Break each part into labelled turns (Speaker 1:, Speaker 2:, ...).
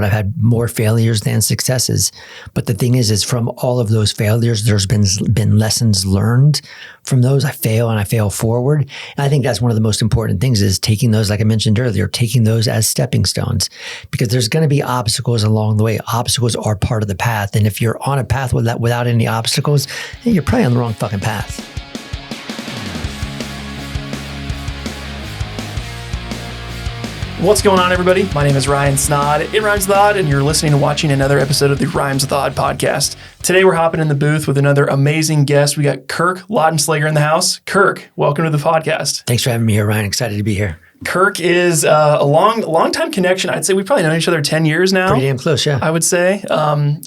Speaker 1: I've had more failures than successes. But the thing is from all of those failures, there's been lessons learned from those. I fail and I fail forward. And I think that's one of the most important things is taking those, like I mentioned earlier, taking those as stepping stones, because there's going to be obstacles along the way. Obstacles are part of the path. And if you're on a path without any obstacles, then you're probably on the wrong fucking path.
Speaker 2: What's going on, everybody? My name is Ryan Snod. It rhymes with odd, and you're listening and watching another episode of the Rhymes with Odd podcast. Today, we're hopping in the booth with another amazing guest. We got Kirk Lautensleger in the house. Kirk, welcome to the podcast.
Speaker 1: Thanks for having me here, Ryan. Excited to be here.
Speaker 2: Kirk is a long time connection. I'd say we've probably known each other 10 years now.
Speaker 1: Pretty damn close, yeah.
Speaker 2: I would say.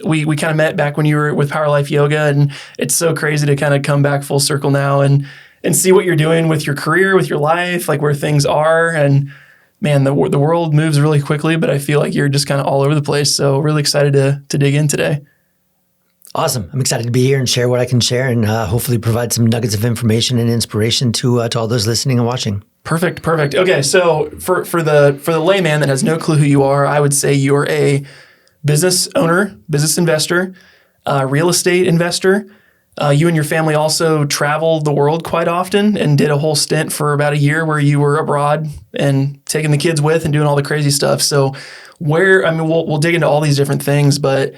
Speaker 2: We kind of met back when you were with Power Life Yoga, and it's so crazy to kind of come back full circle now and see what you're doing with your career, with your life, like where things are. And man, the world moves really quickly, but I feel like you're just kind of all over the place. So really excited to dig in today.
Speaker 1: Awesome. I'm excited to be here and share what I can share and hopefully provide some nuggets of information and inspiration to all those listening and watching.
Speaker 2: Perfect. Okay. So for the layman that has no clue who you are, I would say you're a business owner, business investor, real estate investor. You and your family also traveled the world quite often and did a whole stint for about a year where you were abroad and taking the kids with and doing all the crazy stuff. So we'll dig into all these different things, but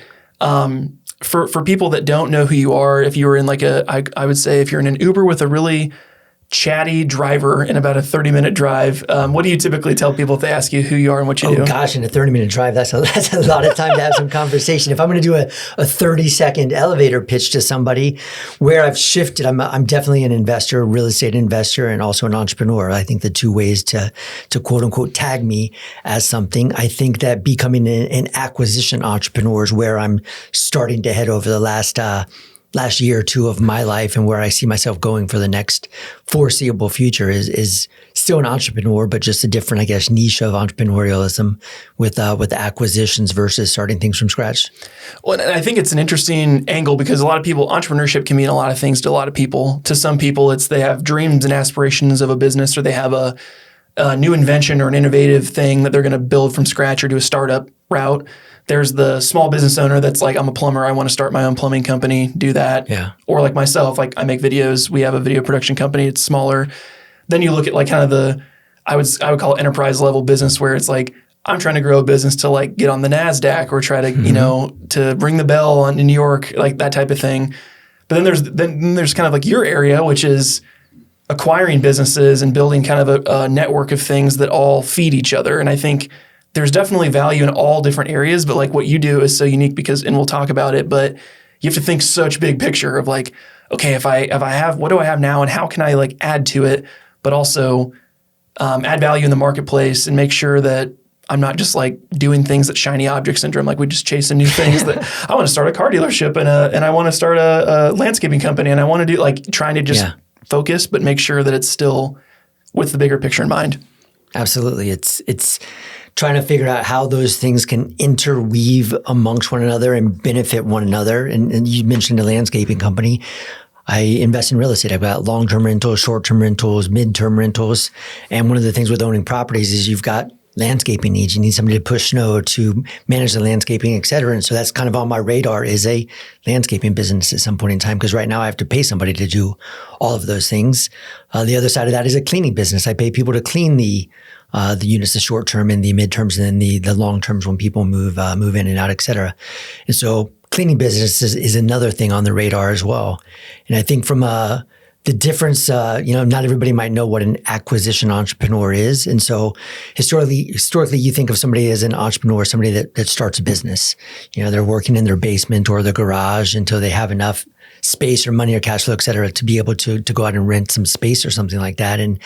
Speaker 2: for people that don't know who you are, if you were in I would say if you're in an Uber with a really chatty driver in about a 30-minute drive, what do you typically tell people if they ask you who you are and what you do?
Speaker 1: Oh gosh, in a 30-minute drive, that's a lot of time to have some conversation. If I'm going to do a 30-second elevator pitch to somebody, where I've shifted, I'm definitely an investor, real estate investor, and also an entrepreneur. I think the two ways to quote unquote tag me as something. I think that becoming an acquisition entrepreneur is where I'm starting to head over the last year or two of my life, and where I see myself going for the next foreseeable future is still an entrepreneur, but just a different, I guess, niche of entrepreneurialism with acquisitions versus starting things from scratch.
Speaker 2: Well, and I think it's an interesting angle because a lot of people, entrepreneurship can mean a lot of things to a lot of people. To some people, they have dreams and aspirations of a business, or they have a new invention or an innovative thing that they're going to build from scratch or do a startup route. There's the small business owner that's like, I'm a plumber, I want to start my own plumbing company, do that.
Speaker 1: Yeah.
Speaker 2: Or like myself, like I make videos, we have a video production company, it's smaller. Then you look at like kind of I would call it enterprise level business, where it's like, I'm trying to grow a business to like get on the NASDAQ or try to, to ring the bell on in New York, like that type of thing. But then there's kind of like your area, which is acquiring businesses and building kind of a network of things that all feed each other. And I think there's definitely value in all different areas, but like what you do is so unique because, and we'll talk about it, but you have to think such big picture of like, okay, if I have, what do I have now and how can I like add to it, but also add value in the marketplace and make sure that I'm not just like doing things that shiny object syndrome, like we just chasing new things that I want to start a car dealership and I want to start a landscaping company and I want to do like trying to just focus, but make sure that it's still with the bigger picture in mind.
Speaker 1: Absolutely. It's trying to figure out how those things can interweave amongst one another and benefit one another. And you mentioned a landscaping company. I invest in real estate. I've got long-term rentals, short-term rentals, mid-term rentals. And one of the things with owning properties is you've got landscaping needs. You need somebody to push snow, to manage the landscaping, et cetera. And so that's kind of on my radar is a landscaping business at some point in time, because right now I have to pay somebody to do all of those things. The other side of that is a cleaning business. I pay people to clean the units, the short term and the midterms, and then the long terms when people move in and out, et cetera. And so cleaning business is another thing on the radar as well. And I think from the difference, not everybody might know what an acquisition entrepreneur is. And so historically, you think of somebody as an entrepreneur, somebody that starts a business. They're working in their basement or their garage until they have enough space or money or cash flow, et cetera, to be able to go out and rent some space or something like that. And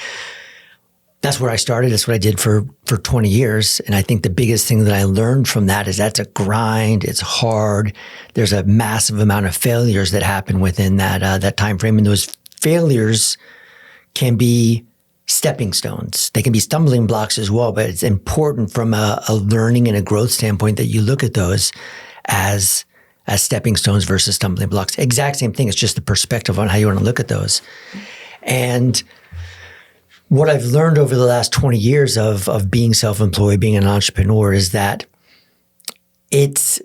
Speaker 1: that's where I started. That's what I did for 20 years. And I think the biggest thing that I learned from that is that's a grind. It's hard. There's a massive amount of failures that happen within that time frame. And those failures can be stepping stones. They can be stumbling blocks as well. But it's important from a learning and a growth standpoint that you look at those as stepping stones versus stumbling blocks. Exact same thing. It's just the perspective on how you want to look at those. And what I've learned over the last 20 years of being self-employed, being an entrepreneur, is that it's,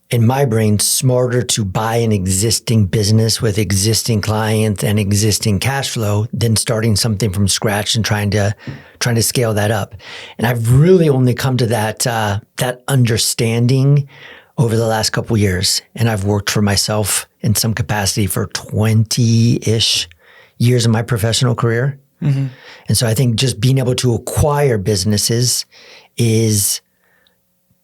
Speaker 1: in my brain, smarter to buy an existing business with existing clients and existing cash flow than starting something from scratch and trying to scale that up. And I've really only come to that understanding over the last couple of years. And I've worked for myself in some capacity for 20-ish years in my professional career. Mm-hmm. And so I think just being able to acquire businesses is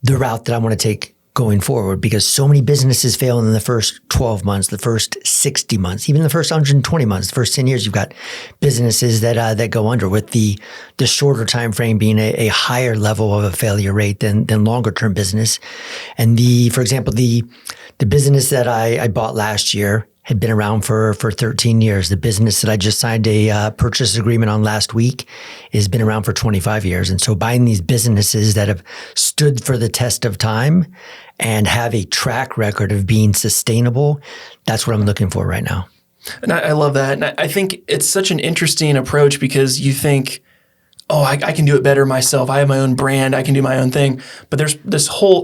Speaker 1: the route that I want to take going forward, because so many businesses fail in the first 12 months, the first 60 months, even the first 120 months, the first 10 years. You've got businesses that go under, with the shorter time frame being a higher level of a failure rate than longer term business. And for example, the business that I bought last year had been around for 13 years. The business that I just signed a purchase agreement on last week has been around for 25 years. And so buying these businesses that have stood for the test of time and have a track record of being sustainable, that's what I'm looking for right now.
Speaker 2: And I love that. And I think it's such an interesting approach, because you think, oh, I can do it better myself. I have my own brand. I can do my own thing. But there's this whole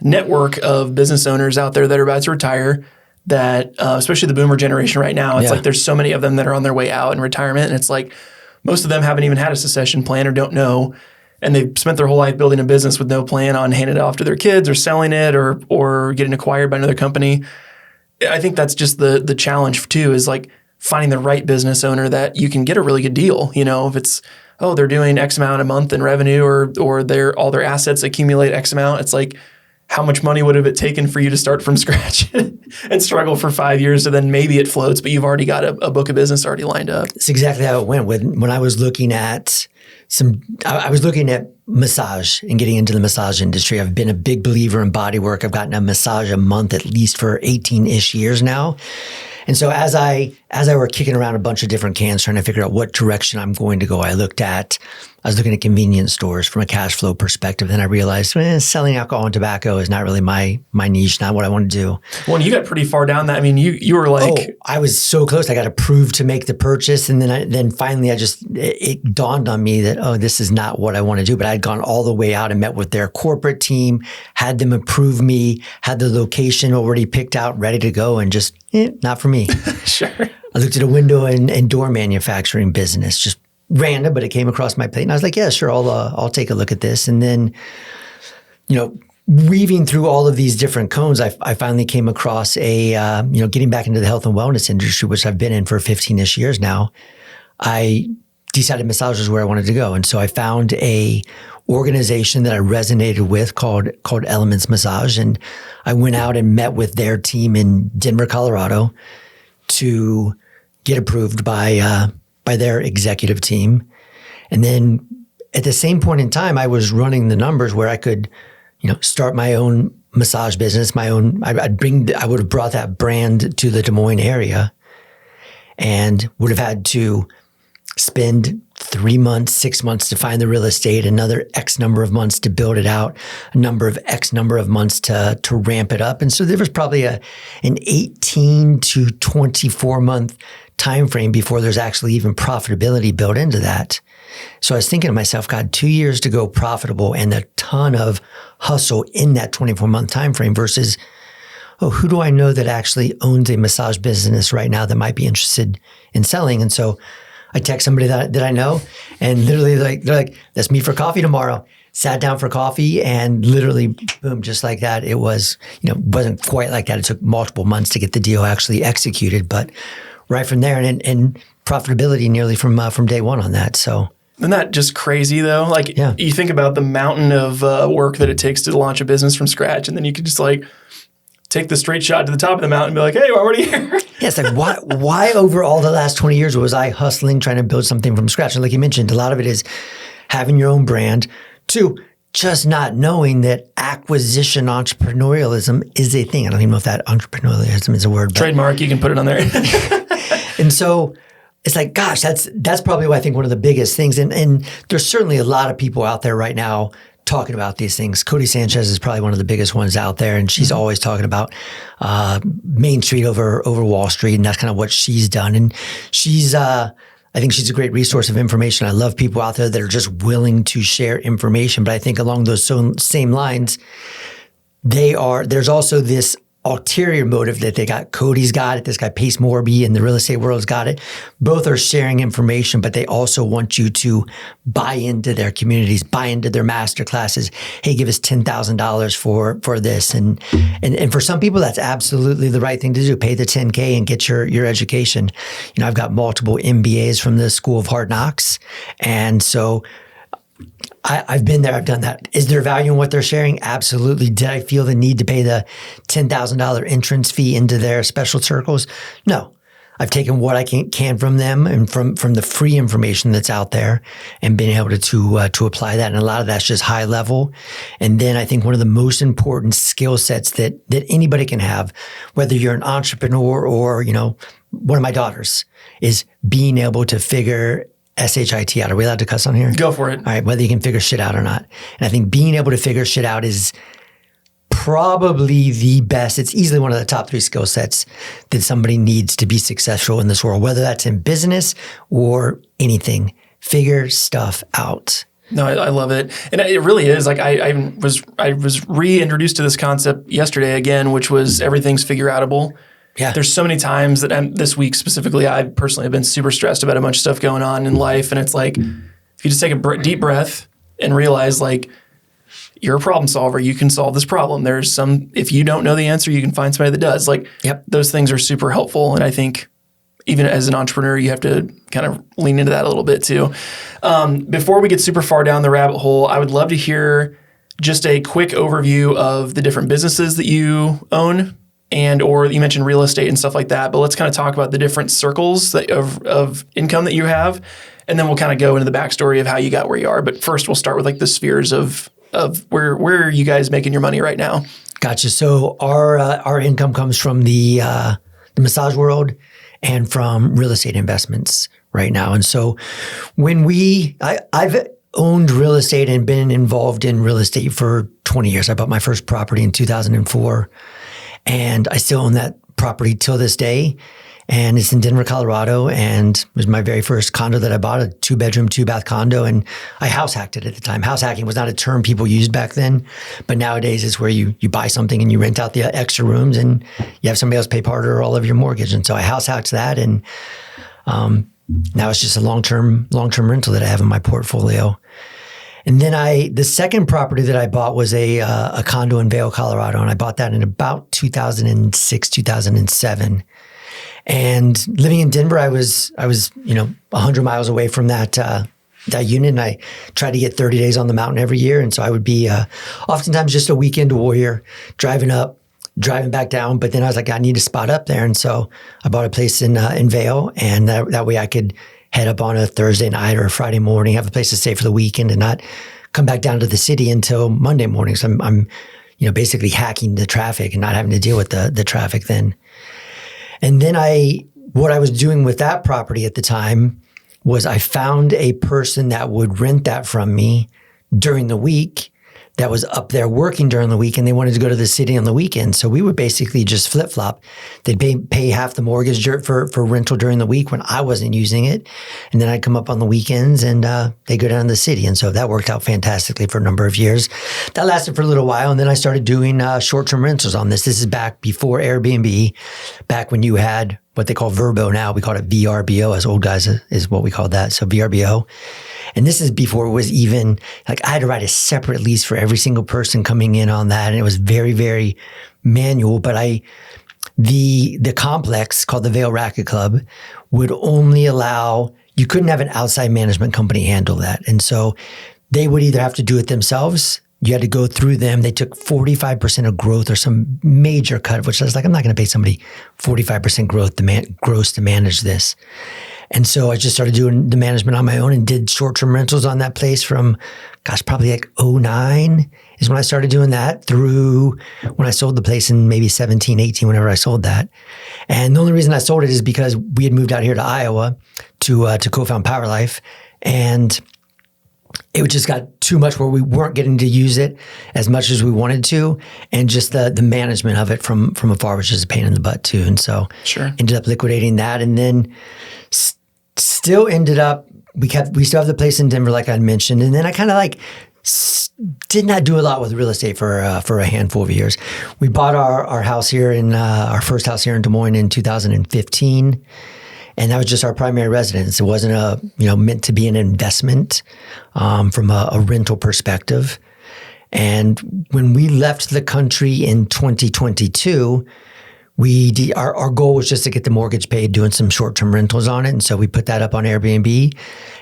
Speaker 2: network of business owners out there that are about to retire, that especially the boomer generation right now, it's like there's so many of them that are on their way out in retirement. And it's like most of them haven't even had a succession plan or don't know. And they've spent their whole life building a business with no plan on handing it off to their kids or selling it or getting acquired by another company. I think that's just the challenge too, is like finding the right business owner that you can get a really good deal. You know, if it's, they're doing X amount a month in revenue, or all their assets accumulate X amount. It's like, how much money would have it taken for you to start from scratch and struggle for 5 years, so then maybe it floats, but you've already got a book of business already lined up?
Speaker 1: It's exactly how it went. When I was looking at I was looking at massage and getting into the massage industry. I've been a big believer in body work. I've gotten a massage a month at least for 18-ish years now. And so as I were kicking around a bunch of different cans trying to figure out what direction I'm going to go, I was looking at convenience stores from a cash flow perspective. Then I realized selling alcohol and tobacco is not really my niche, not what I want to do.
Speaker 2: Well, you got pretty far down that. I mean, you were like...
Speaker 1: I was so close. I got approved to make the purchase. And then finally it dawned on me that, this is not what I want to do. But I'd gone all the way out and met with their corporate team, had them approve me, had the location already picked out, ready to go, and just, not for me.
Speaker 2: Sure.
Speaker 1: I looked at a window and door manufacturing business, just random, but it came across my plate. And I was like, yeah, sure, I'll take a look at this. And then, weaving through all of these different cones, I finally came across getting back into the health and wellness industry, which I've been in for 15-ish years now. I decided massage was where I wanted to go. And so I found a organization that I resonated with called Elements Massage. And I went out and met with their team in Denver, Colorado, to get approved by their executive team. And then at the same point in time, I was running the numbers where I could, start my own massage business, I would have brought that brand to the Des Moines area and would have had to spend 3 months, 6 months to find the real estate, another X number of months to build it out, X number of months to ramp it up. And so there was probably an 18 to 24 month time frame before there's actually even profitability built into that. So I was thinking to myself, God, 2 years to go profitable and a ton of hustle in that 24-month time frame versus, who do I know that actually owns a massage business right now that might be interested in selling? And so I text somebody that I know, and literally they're like, let's meet for coffee tomorrow. Sat down for coffee, and literally, boom, just like that. It was, wasn't quite like that. It took multiple months to get the deal actually executed, but right from there, and profitability nearly from day one on that. So.
Speaker 2: Isn't that just crazy though? Like, You think about the mountain of work that it takes to launch a business from scratch, and then you could just take the straight shot to the top of the mountain and be like, hey, we're already here.
Speaker 1: Yeah, it's like, why over all the last 20 years was I hustling, trying to build something from scratch? And like you mentioned, a lot of it is having your own brand. 2, just not knowing that acquisition entrepreneurialism is a thing. I don't even know if that entrepreneurialism is a word.
Speaker 2: Trademark, you can put it on there.
Speaker 1: And so it's like, gosh, that's probably I think one of the biggest things. And there's certainly a lot of people out there right now talking about these things. Cody Sanchez is probably one of the biggest ones out there, and she's always talking about Main Street over Wall Street, and that's kind of what she's done. And I think she's a great resource of information. I love people out there that are just willing to share information. But I think along those same lines, there's also this ulterior motive that they got. Cody's got it. This guy Pace Morby in the real estate world's got it. Both are sharing information, but they also want you to buy into their communities, buy into their master classes. Hey, give us $10,000 for this. And for some people, that's absolutely the right thing to do. Pay the $10K and get your education. I've got multiple MBAs from the School of Hard Knocks. And so I've been there. I've done that. Is there value in what they're sharing? Absolutely. Did I feel the need to pay the $10,000 entrance fee into their special circles? No. I've taken what I can from them and from the free information that's out there and been able to apply that. And a lot of that's just high level. And then I think one of the most important skill sets that anybody can have, whether you're an entrepreneur or, one of my daughters, is being able to figure SHIT out. Are we allowed to cuss on here?
Speaker 2: Go for it.
Speaker 1: All right, whether you can figure shit out or not. And I think being able to figure shit out is probably the best. It's easily one of the top 3 skill sets that somebody needs to be successful in this world, whether that's in business or anything. Figure stuff out.
Speaker 2: No, I love it. And it really is. Like I was reintroduced to this concept yesterday again, which was everything's figure outable.
Speaker 1: Yeah.
Speaker 2: There's so many times that this week specifically, I personally have been super stressed about a bunch of stuff going on in life. And it's like, if you just take a deep breath and realize like, you're a problem solver, you can solve this problem. If you don't know the answer, you can find somebody that does. Like, those things are super helpful. And I think even as an entrepreneur, you have to kind of lean into that a little bit too. Before we get super far down the rabbit hole, I would love to hear just a quick overview of the different businesses that you own. Or you mentioned real estate and stuff like that, but let's kind of talk about the different circles of income that you have, and then we'll kind of go into the backstory of how you got where you are. But first, we'll start with like the spheres of where are you guys making your money right now? Gotcha.
Speaker 1: So our income comes from the massage world and from real estate investments right now. And so when I've owned real estate and been involved in real estate for 20 years. I bought my first property in 2004. And I still own that property till this day. And it's in Denver, Colorado. And it was my very first condo that I bought, a 2-bedroom, 2-bath condo. And I house hacked it at the time. House hacking was not a term people used back then. But nowadays it's where you buy something and you rent out the extra rooms and you have somebody else pay part or all of your mortgage. And so I house hacked that. And now it's just a long-term rental that I have in my portfolio. And then the second property that I bought was a condo in Vail, Colorado. And I bought that in about 2006, 2007. And living in Denver, I was 100 miles away from that unit. And I tried to get 30 days on the mountain every year. And so I would be oftentimes just a weekend warrior, driving up, driving back down. But then I was like, I need a spot up there. And so I bought a place in Vail. And that way I could head up on a Thursday night or a Friday morning, have a place to stay for the weekend and not come back down to the city until Monday morning. So I'm basically hacking the traffic and not having to deal with the traffic then. And then what I was doing with that property at the time was I found a person that would rent that from me during the week that was up there working during the week, and they wanted to go to the city on the weekend. So we would basically just flip-flop. They'd pay half the mortgage for rental during the week when I wasn't using it. And then I'd come up on the weekends and they'd go down to the city. And so that worked out fantastically for a number of years. That lasted for a little while. And then I started doing short-term rentals on this. This is back before Airbnb, back when you had what they call Vrbo now. We call it VRBO, as old guys is what we call that. So VRBO. And this is before it was even, like I had to write a separate lease for every single person coming in on that. And it was very, very manual. But the complex called the Vail Racket Club would only allow, you couldn't have an outside management company handle that. And so they would either have to do it themselves. You had to go through them. They took 45% of growth or some major cut, which I was like, I'm not going to pay somebody 45% gross to manage this. And so I just started doing the management on my own and did short-term rentals on that place from, probably like 2009 is when I started doing that through when I sold the place in maybe 17, 18, whenever I sold that. And the only reason I sold it is because we had moved out here to Iowa to co-found Power Life. And it just got too much where we weren't getting to use it as much as we wanted to. And just the management of it from afar was just a pain in the butt too. And so ended up liquidating that. And then still ended up, we still have the place in Denver, like I mentioned. And then I kind of did not do a lot with real estate for a handful of years. We bought our house here our first house here in Des Moines in 2015. And that was just our primary residence. It wasn't meant to be an investment from a rental perspective. And when we left the country in 2022, our goal was just to get the mortgage paid, doing some short-term rentals on it. And so we put that up on Airbnb,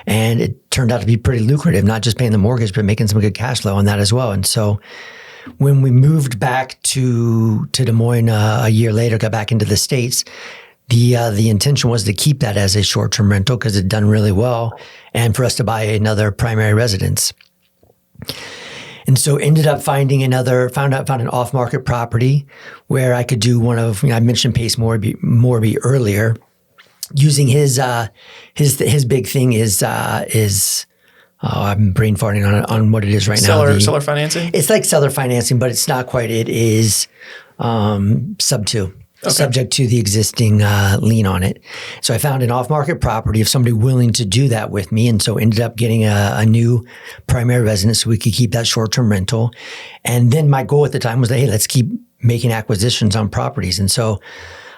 Speaker 1: and it turned out to be pretty lucrative, not just paying the mortgage, but making some good cash flow on that as well. And so when we moved back to Des Moines a year later, got back into the States, the intention was to keep that as a short-term rental because it'd done really well, and for us to buy another primary residence. And so ended up found an off-market property where I could do one of, I mentioned Pace Morby earlier. Using his big thing is I'm brain farting on what it is right now.
Speaker 2: Seller financing?
Speaker 1: It's like seller financing, but it's not quite. It is sub 2. Okay. Subject to the existing lien on it. So I found an off-market property of somebody willing to do that with me, and so ended up getting a new primary residence so we could keep that short-term rental. And then my goal at the time was that, hey, let's keep making acquisitions on properties. And so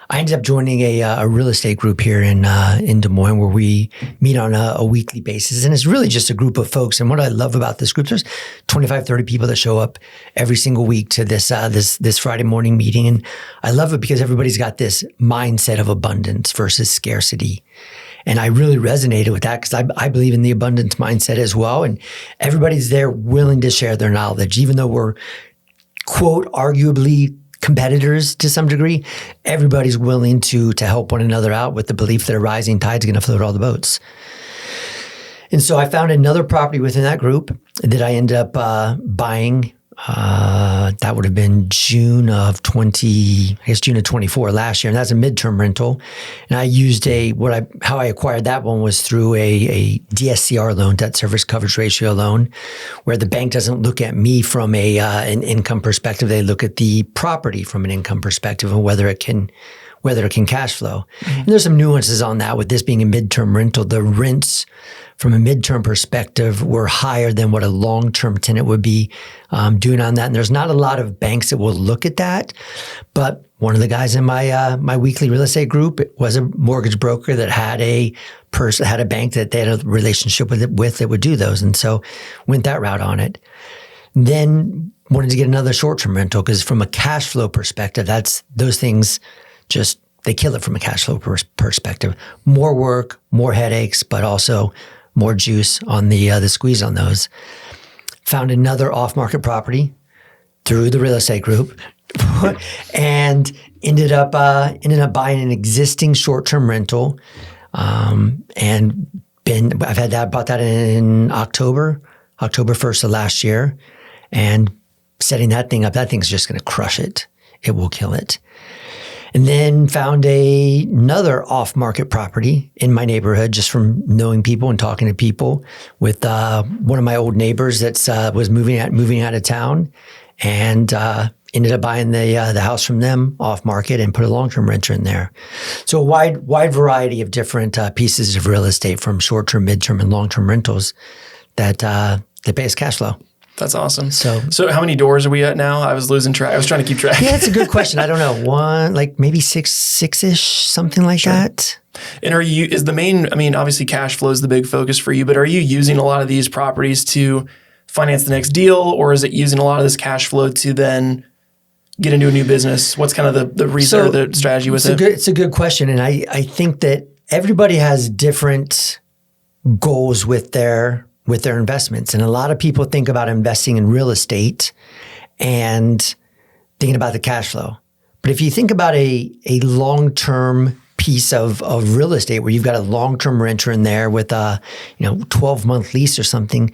Speaker 1: I ended up joining a real estate group here in Des Moines where we meet on a weekly basis. And it's really just a group of folks. And what I love about this group, there's 25, 30 people that show up every single week to this Friday morning meeting. And I love it because everybody's got this mindset of abundance versus scarcity. And I really resonated with that because I believe in the abundance mindset as well. And everybody's there willing to share their knowledge, even though we're, quote, arguably competitors to some degree. Everybody's willing to help one another out with the belief that a rising tide's going to float all the boats. And so I found another property within that group that I ended up buying. That would have been June of 24 last year. And that's a midterm rental. And I used how I acquired that one was through a DSCR loan, debt service coverage ratio loan, where the bank doesn't look at me from an income perspective. They look at the property from an income perspective and whether it can cash flow. Mm-hmm. And there's some nuances on that. With this being a midterm rental, the rents from a midterm perspective were higher than what a long-term tenant would be doing on that. And there's not a lot of banks that will look at that. But one of the guys in my weekly real estate group was a mortgage broker that had a bank that they had a relationship with that would do those. And so went that route on it. Then wanted to get another short-term rental because from a cash flow perspective, those things just, they kill it from a cash flow perspective. More work, more headaches, but also more juice on the squeeze on those. Found another off-market property through the real estate group and ended up buying an existing short-term rental. And bought that in October 1st of last year, and setting that thing up. That thing's just going to crush it. It will kill it. And then found another off-market property in my neighborhood just from knowing people and talking to people with one of my old neighbors that was moving out of town, and ended up buying the house from them off-market and put a long-term renter in there. So a wide variety of different pieces of real estate from short-term, midterm, and long-term rentals that pay us cash flow.
Speaker 2: That's awesome. So how many doors are we at now? I was losing track. I was trying to keep track.
Speaker 1: Yeah, that's a good question. I don't know. Maybe six-ish, something like that.
Speaker 2: And obviously cash flow is the big focus for you, but are you using a lot of these properties to finance the next deal, or is it using a lot of this cash flow to then get into a new business? What's kind of the reason or the strategy with it?
Speaker 1: It's a good question. And I think that everybody has different goals with their investments. And a lot of people think about investing in real estate and thinking about the cash flow. But if you think about a long-term piece of real estate where you've got a long-term renter in there with a 12-month lease or something,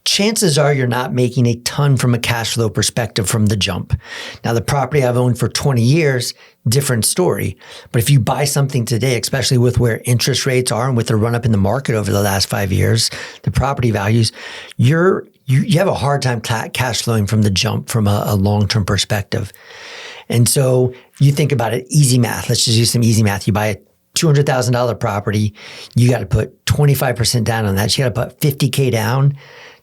Speaker 1: chances are you're not making a ton from a cash flow perspective from the jump. Now, the property I've owned for 20 years, different story. But if you buy something today, especially with where interest rates are and with the run-up in the market over the last 5 years, the property values, you have a hard time cash flowing from the jump from a long-term perspective. And so you think about it, easy math. Let's just use some easy math. You buy a $200,000 property, you got to put 25% down on that. You got to put $50K down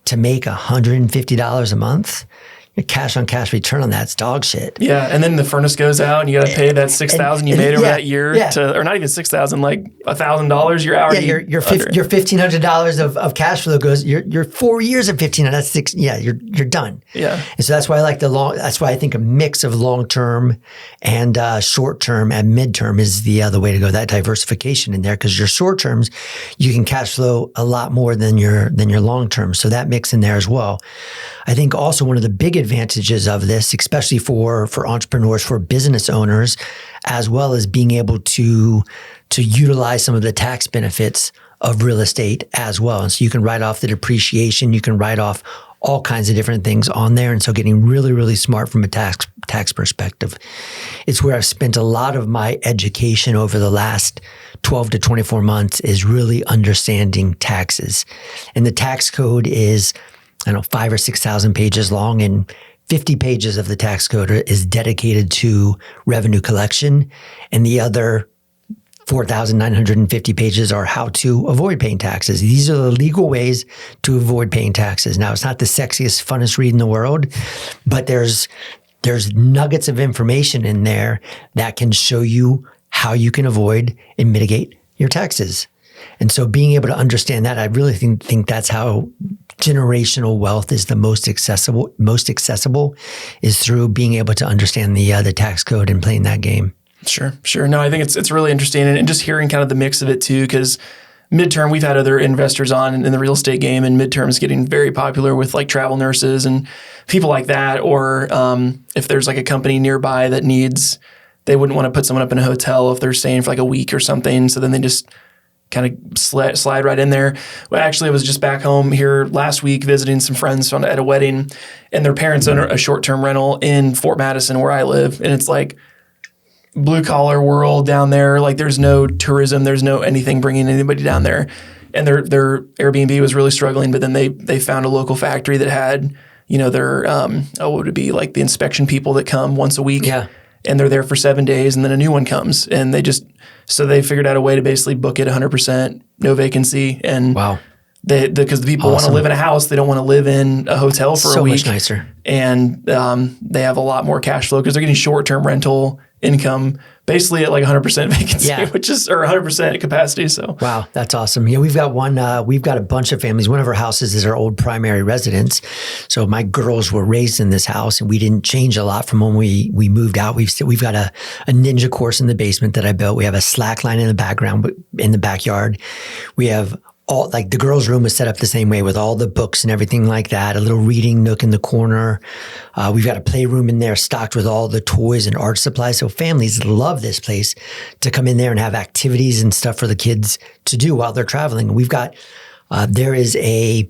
Speaker 1: to make $150 a month, your cash on cash return on that's dog shit.
Speaker 2: Yeah, and then the furnace goes out, and you got to pay that $6,000 you made over that year to, or not even $6,000, like $1,000. You're already
Speaker 1: your $1,500 of cash flow goes. Your 4 years of $1,500. That's six. Yeah, you're done.
Speaker 2: Yeah,
Speaker 1: and so that's why I like that's why I think a mix of long term and short term and mid term is the other way to go. That diversification in there, because your short terms you can cash flow a lot more than your long term. So that mix in there as well. I think also one of the big advantages of this, especially for entrepreneurs, for business owners, as well as being able to utilize some of the tax benefits of real estate as well. And so you can write off the depreciation, you can write off all kinds of different things on there. And so getting really, really smart from a tax perspective. It's where I've spent a lot of my education over the last 12 to 24 months is really understanding taxes. And the tax code is, 5,000 or 6,000 pages long, and 50 pages of the tax code is dedicated to revenue collection, and the other 4,950 pages are how to avoid paying taxes. These are the legal ways to avoid paying taxes. Now, it's not the sexiest, funnest read in the world, but there's nuggets of information in there that can show you how you can avoid and mitigate your taxes. And so being able to understand that, I really think that's how generational wealth is the most accessible is through being able to understand the tax code and playing that game.
Speaker 2: Sure. No, I think it's really interesting, and just hearing kind of the mix of it too, because midterm, we've had other investors on in the real estate game, and midterm is getting very popular with like travel nurses and people like that. Or if there's like a company nearby that they wouldn't want to put someone up in a hotel if they're staying for like a week or something. So then they just kind of slide right in there. Well, actually, I was just back home here last week visiting some friends at a wedding, and their parents own a short-term rental in Fort Madison where I live. And it's like blue collar world down there. Like there's no tourism, there's no anything bringing anybody down there. And their Airbnb was really struggling, but then they found a local factory that had, their, what would it be, like the inspection people that come once a week.
Speaker 1: Yeah.
Speaker 2: And they're there for 7 days, and then a new one comes, and so they figured out a way to basically book it 100%, no vacancy. And
Speaker 1: wow.
Speaker 2: Because the people want to live in a house, they don't want to live in a hotel for a week.
Speaker 1: So much nicer.
Speaker 2: And they have a lot more cash flow because they're getting short-term rental income basically at like 100% vacancy, or 100% capacity. So
Speaker 1: wow, that's awesome. Yeah, we've got a bunch of families. One of our houses is our old primary residence. So my girls were raised in this house, and we didn't change a lot from when we moved out. We've got a ninja course in the basement that I built. We have a slack line in the background, in the backyard. We have all, like, the girls' room was set up the same way with all the books and everything like that, a little reading nook in the corner. We've got a playroom in there stocked with all the toys and art supplies. So families love this place to come in there and have activities and stuff for the kids to do while they're traveling. We've got, there is a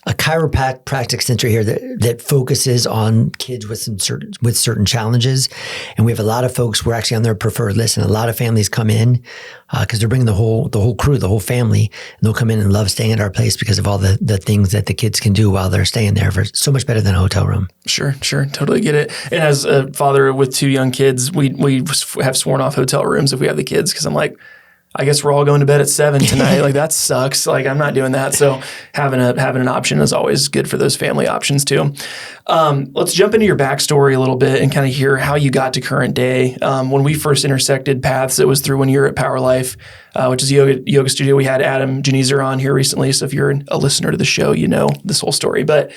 Speaker 1: chiropractic center here that focuses on kids with certain challenges, and we have a lot of folks. We're actually on their preferred list, and a lot of families come in because they're bringing the whole crew, the whole family, and they'll come in and love staying at our place because of all the things that the kids can do while they're staying there. For so much better than a hotel room. Sure,
Speaker 2: totally get it. And as a father with 2 young kids, we have sworn off hotel rooms if we have the kids, because I'm like, I guess we're all going to bed at 7 tonight. Like, that sucks. Like, I'm not doing that. So having an option is always good for those family options too. Let's jump into your backstory a little bit and kind of hear how you got to current day. When we first intersected paths, it was through when you were at Power Life, which is a yoga studio. We had Adam Janizer on here recently. So if you're a listener to the show, you know this whole story. But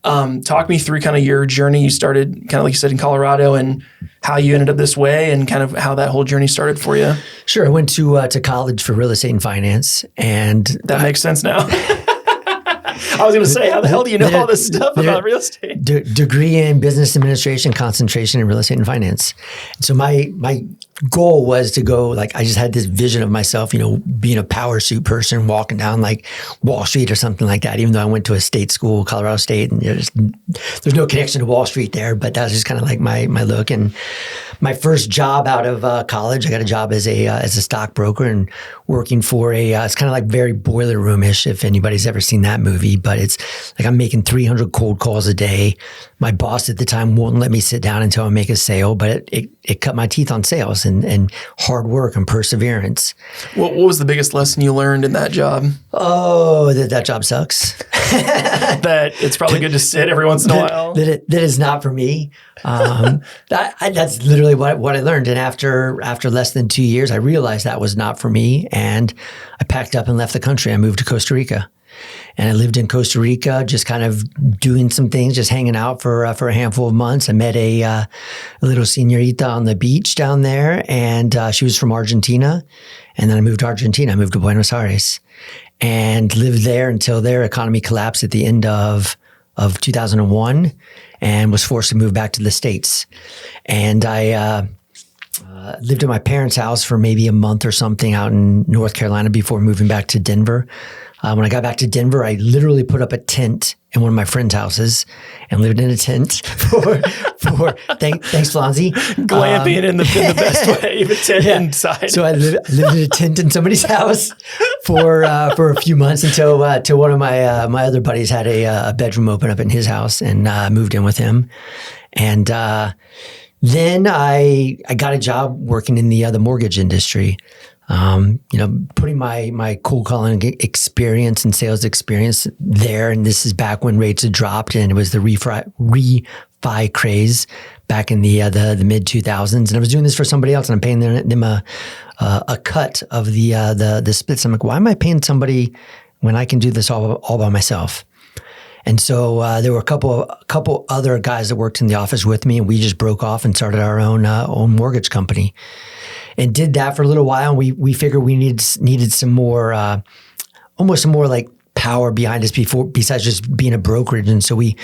Speaker 2: talk me through kind of your journey. You started kind of, like you said, in Colorado, and how you ended up this way, and kind of how that whole journey started for you.
Speaker 1: Sure. I went to college for real estate and finance, and
Speaker 2: that makes sense now. I was going to say, how the hell do you know all this stuff about real estate?
Speaker 1: Degree in business administration, concentration in real estate and finance. So my goal was to go, like, I just had this vision of myself, being a power suit person, walking down like Wall Street or something like that, even though I went to a state school, Colorado State, and there's no connection to Wall Street there, but that was just kind of like my look. And my first job out of college, I got a job as a stockbroker and working for it's kind of like very Boiler Room-ish, if anybody's ever seen that movie, but it's like I'm making 300 cold calls a day. My boss at the time won't let me sit down until I make a sale, but it cut my teeth on sales and hard work and perseverance.
Speaker 2: What was the biggest lesson you learned in that job?
Speaker 1: Oh, that job sucks.
Speaker 2: that it's probably good to sit every once in a while.
Speaker 1: That is not for me. That's literally what I learned. And after less than 2 years, I realized that was not for me. And I packed up and left the country. I moved to Costa Rica. And I lived in Costa Rica, just kind of doing some things, just hanging out for a handful of months. I met a little señorita on the beach down there, and she was from Argentina. And then I moved to Argentina. I moved to Buenos Aires and lived there until their economy collapsed at the end of 2001, and was forced to move back to the States. And I lived at my parents' house for maybe a month or something out in North Carolina before moving back to Denver. When I got back to Denver, I literally put up a tent in one of my friends' houses and lived in a tent for thanks, Flonzy.
Speaker 2: Glamping in the best way, even tent inside.
Speaker 1: So I lived in a tent in somebody's house for a few months until one of my other buddies had a bedroom open up in his house, and moved in with him. And then I got a job working in the mortgage industry. Putting my cold calling experience and sales experience there. And this is back when rates had dropped, and it was the refi craze back in the mid 2000s. And I was doing this for somebody else, and I'm paying them a cut of the splits. I'm like, why am I paying somebody when I can do this all by myself? And so there were a couple other guys that worked in the office with me, and we just broke off and started our own mortgage company. And did that for a little while. And we figured we needed some more, almost some more like power behind us besides just being a brokerage. And so we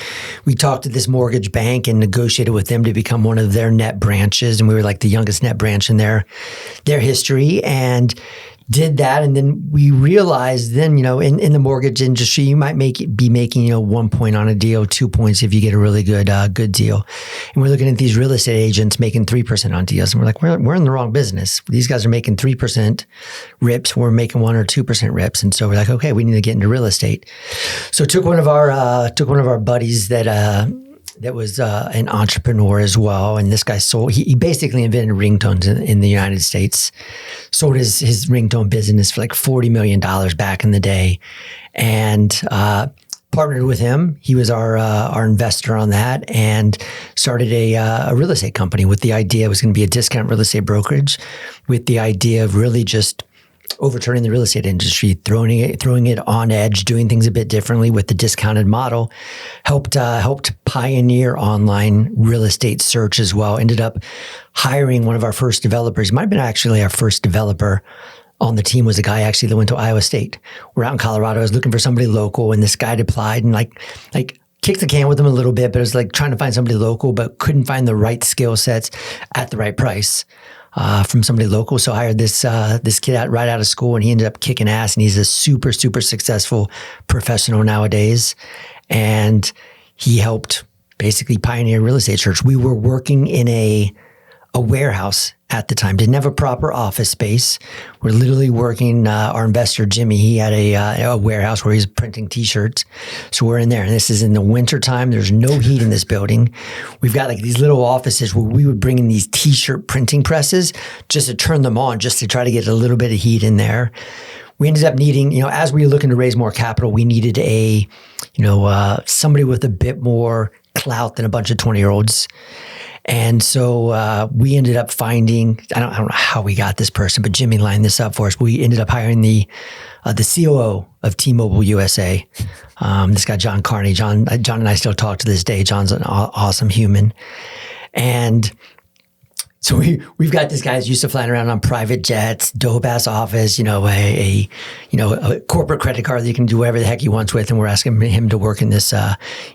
Speaker 1: talked to this mortgage bank and negotiated with them to become one of their net branches. And we were like the youngest net branch in their history, and did that. And then we realized then, in the mortgage industry, you might be making, 1 point on a deal, 2 points if you get a really good deal. And we're looking at these real estate agents making 3% on deals. And we're like, we're in the wrong business. These guys are making 3% rips. We're making 1 or 2% rips. And so we're like, okay, we need to get into real estate. So took one of our buddies that was an entrepreneur as well. And this guy he basically invented ringtones in the United States, sold his ringtone business for like $40 million back in the day, and partnered with him. He was our investor on that, and started a real estate company with the idea it was going to be a discount real estate brokerage, with the idea of really just overturning the real estate industry, throwing it on edge, doing things a bit differently with the discounted model. Helped pioneer online real estate search as well. Ended up hiring one of our first developers. Might have been actually our first developer on the team, was a guy actually that went to Iowa State. We're out in Colorado. I was looking for somebody local, and this guy applied and like kicked the can with him a little bit, but it was like trying to find somebody local, but couldn't find the right skill sets at the right price. From somebody local. So I hired this kid right out of school, and he ended up kicking ass, and he's a super, super successful professional nowadays. And he helped basically pioneer real estate search. We were working in a warehouse at the time, didn't have a proper office space. We're literally working, our investor, Jimmy, he had a warehouse where he's printing t-shirts. So we're in there, and this is in the winter time. There's no heat in this building. We've got like these little offices where we would bring in these t-shirt printing presses just to turn them on, just to try to get a little bit of heat in there. We ended up needing, as we were looking to raise more capital, we needed somebody with a bit more clout than a bunch of 20-year-olds. And so we ended up finding, I don't know how we got this person, but Jimmy lined this up for us. We ended up hiring the COO of T-Mobile USA, this guy, John Carney. John and I still talk to this day. John's an awesome human. And so we've got this guy who's used to flying around on private jets, dope ass office, a corporate credit card that you can do whatever the heck he wants with, and we're asking him to work in this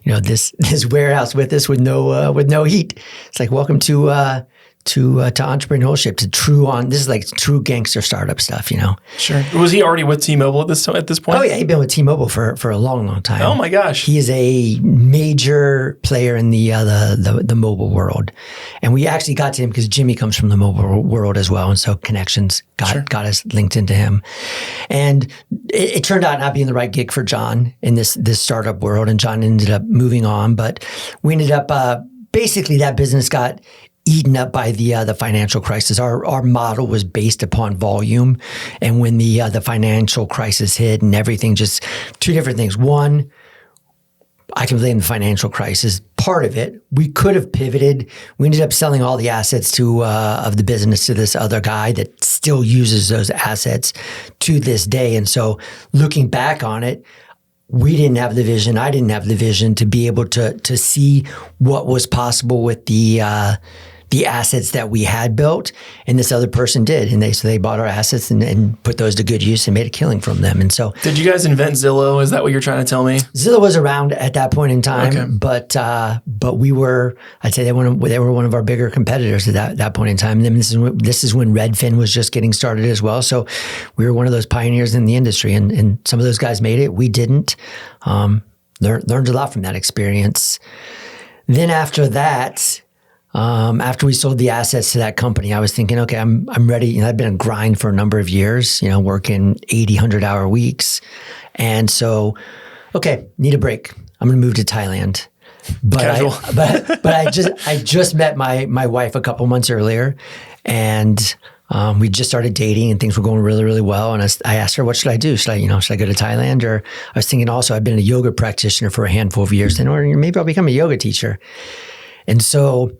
Speaker 1: this warehouse with us with no heat. It's like, welcome to entrepreneurship, this is like true gangster startup stuff,
Speaker 2: Sure. Was he already with T-Mobile at this point?
Speaker 1: Oh yeah, he'd been with T-Mobile for a long, long time.
Speaker 2: Oh my gosh.
Speaker 1: He is a major player in the mobile world. And we actually got to him because Jimmy comes from the mobile world as well. And so connections got us linked into him. And it turned out not being the right gig for John in this startup world. And John ended up moving on, but we ended up, basically that business got eaten up by the financial crisis. Our model was based upon volume, and when the financial crisis hit and everything, just two different things. One, I can blame the financial crisis. Part of it, we could have pivoted. We ended up selling all the assets of the business to this other guy that still uses those assets to this day. And so looking back on it, we didn't have the vision. I didn't have the vision to be able to see what was possible with the assets that we had built, and this other person did. And they bought our assets and put those to good use and made a killing from them. And so,
Speaker 2: did you guys invent Zillow? Is that what you're trying to tell me?
Speaker 1: Zillow was around at that point in time,
Speaker 2: okay.
Speaker 1: but we were, I'd say they were one of our bigger competitors at that point in time. And then this is when Redfin was just getting started as well. So we were one of those pioneers in the industry, and some of those guys made it. We didn't. Learned a lot from that experience. Then after that, after we sold the assets to that company, I was thinking, okay, I'm ready. You know, I've been a grind for a number of years, you know, working 80, 100-hour weeks. And so, okay, need a break. I'm going to move to Thailand. But I just met my wife a couple months earlier, and we just started dating and things were going really, really well. And I asked her, what should I do? Should I go to Thailand? Or I was thinking also, I've been a yoga practitioner for a handful of years, and or maybe I'll become a yoga teacher. And so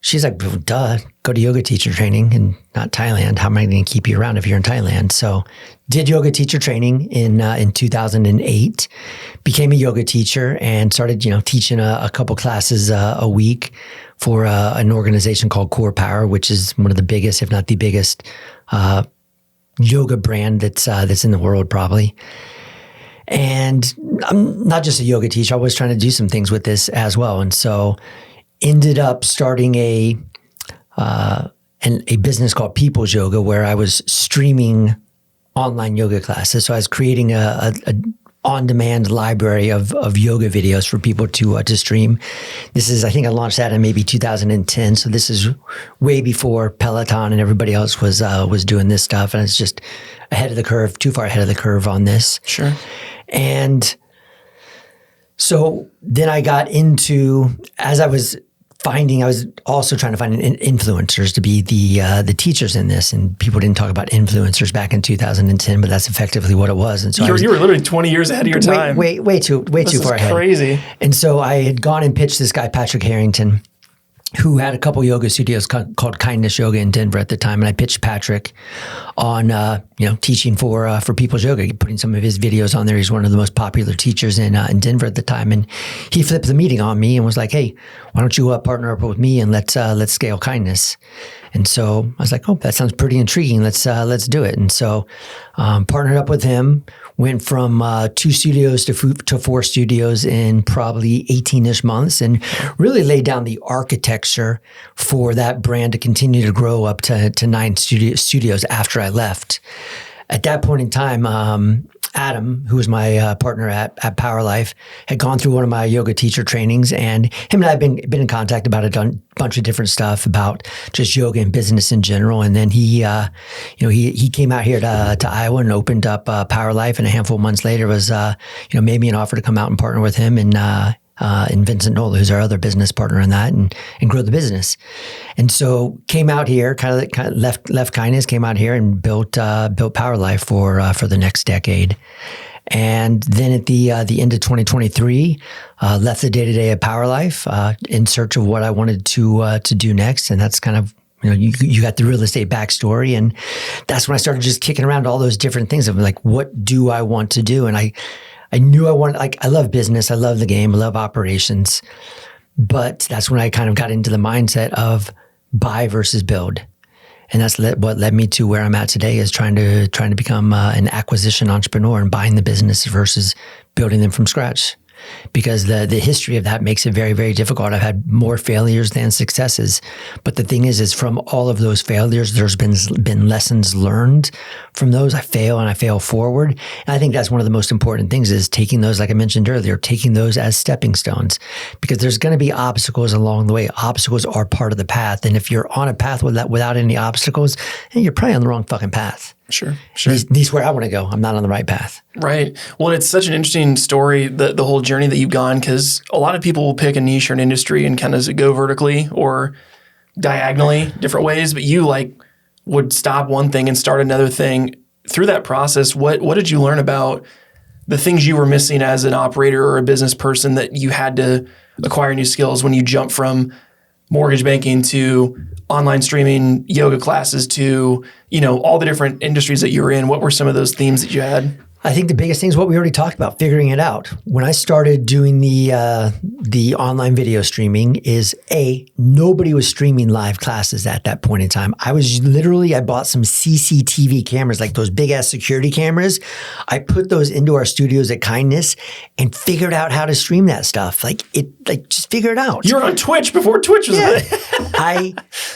Speaker 1: she's like, well, duh, go to yoga teacher training and not Thailand. How am I going to keep you around if you're in Thailand? So did yoga teacher training in 2008, became a yoga teacher and started, teaching a couple classes a week for an organization called Core Power, which is one of the biggest, if not the biggest, yoga brand that's in the world probably. And I'm not just a yoga teacher. I was trying to do some things with this as well. And so ended up starting a business called People's Yoga, where I was streaming online yoga classes. So I was creating a on-demand library of yoga videos for people to stream. This is, I think I launched that in maybe 2010. So this is way before Peloton and everybody else was doing this stuff. And it's just ahead of the curve, too far ahead of the curve on this.
Speaker 2: Sure.
Speaker 1: And so then I got into, as I was also trying to find influencers to be the teachers in this, and people didn't talk about influencers back in 2010, but that's effectively what it was. And so
Speaker 2: you were literally 20 years ahead of your time.
Speaker 1: Way too far ahead.
Speaker 2: Crazy.
Speaker 1: And so I had gone and pitched this guy, Patrick Harrington, who had a couple yoga studios called Kindness Yoga in Denver at the time. And I pitched Patrick on, teaching for People's Yoga, putting some of his videos on there. He's one of the most popular teachers in Denver at the time. And he flipped the meeting on me and was like, hey, why don't you partner up with me and let's scale Kindness. And so I was like, oh, that sounds pretty intriguing. Let's do it. And so partnered up with him, went from 2 studios to 4 studios in probably 18-ish months, and really laid down the architecture for that brand to continue to grow up to 9 studios after I left. At that point in time, Adam, who was my partner at Power Life, had gone through one of my yoga teacher trainings, and him and I have been in contact about a bunch of different stuff about just yoga and business in general. And then he came out here to Iowa and opened up Power Life, and a handful of months later was made me an offer to come out and partner with him and Vincent Nola, who's our other business partner in that, and grow the business. And so came out here, kind of left Kindness, came out here and built Power Life for the next decade. And then at the end of 2023, left the day-to-day at Power Life in search of what I wanted to do next. And that's kind of, you got the real estate backstory. And that's when I started just kicking around all those different things of like, what do I want to do? And I knew I wanted, I love business. I love the game. I love operations. But that's when I kind of got into the mindset of buy versus build. And that's what led me to where I'm at today, is trying to become an acquisition entrepreneur and buying the business versus building them from scratch. Because the history of that makes it very, very difficult. I've had more failures than successes. But the thing is from all of those failures, there's been lessons learned from those. I fail forward. And I think that's one of the most important things, is taking those, like I mentioned earlier, taking those as stepping stones. Because there's going to be obstacles along the way. Obstacles are part of the path. And if you're on a path without any obstacles, you're probably on the wrong fucking path.
Speaker 2: Sure.
Speaker 1: At least where I want to go. I'm not on the right path.
Speaker 2: Right. Well, it's such an interesting story, the whole journey that you've gone, because a lot of people will pick a niche or an industry and kind of go vertically or diagonally different ways, but you would stop one thing and start another thing. Through that process, what did you learn about the things you were missing as an operator or a business person that you had to acquire new skills when you jump from mortgage banking to online streaming, yoga classes to, all the different industries that you were in? What were some of those themes that you had?
Speaker 1: I think the biggest thing is what we already talked about, figuring it out. When I started doing the online video streaming is nobody was streaming live classes at that point in time. I bought some CCTV cameras, like those big ass security cameras. I put those into our studios at Kindness and figured out how to stream that stuff. Just figure it out.
Speaker 2: You were on Twitch before Twitch was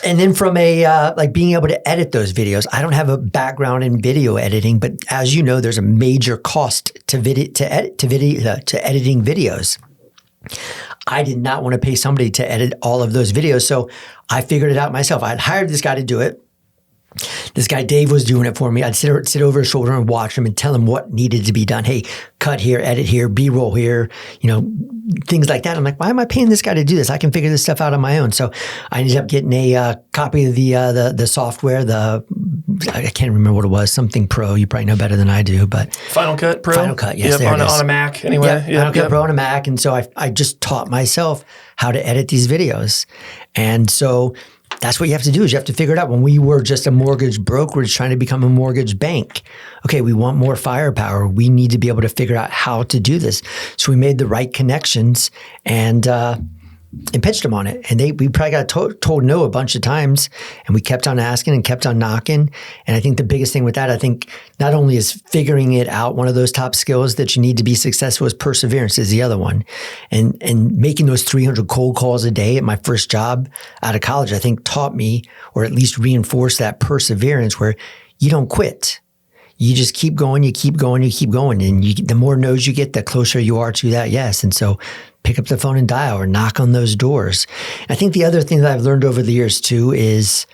Speaker 1: and then from being able to edit those videos, I don't have a background in video editing, but as you know, there's a major cost to editing videos. I did not want to pay somebody to edit all of those videos, so I figured it out myself. I'd hired this guy to do it. This guy, Dave, was doing it for me. I'd sit over his shoulder and watch him and tell him what needed to be done. Hey, cut here, edit here, B-roll here, things like that. I'm like, why am I paying this guy to do this? I can figure this stuff out on my own. So I ended up getting a copy of the software, I can't remember what it was, something Pro. You probably know better than I do, but
Speaker 2: Final Cut Pro.
Speaker 1: Final Cut, yes,
Speaker 2: yep, on a Mac anyway.
Speaker 1: Final Cut Pro on a Mac. And so I just taught myself how to edit these videos. And so that's what you have to do is you have to figure it out. When we were just a mortgage brokerage trying to become a mortgage bank, okay, we want more firepower. We need to be able to figure out how to do this. So we made the right connections and pitched them on it. And we probably got told no a bunch of times, and we kept on asking and kept on knocking. And I think the biggest thing with that, I think not only is figuring it out, one of those top skills that you need to be successful is perseverance is the other one. And making those 300 cold calls a day at my first job out of college, I think taught me, or at least reinforced that perseverance where you don't quit. You just keep going, you keep going, you keep going. And the more no's you get, the closer you are to that yes. And so pick up the phone and dial or knock on those doors. I think the other thing that I've learned over the years too is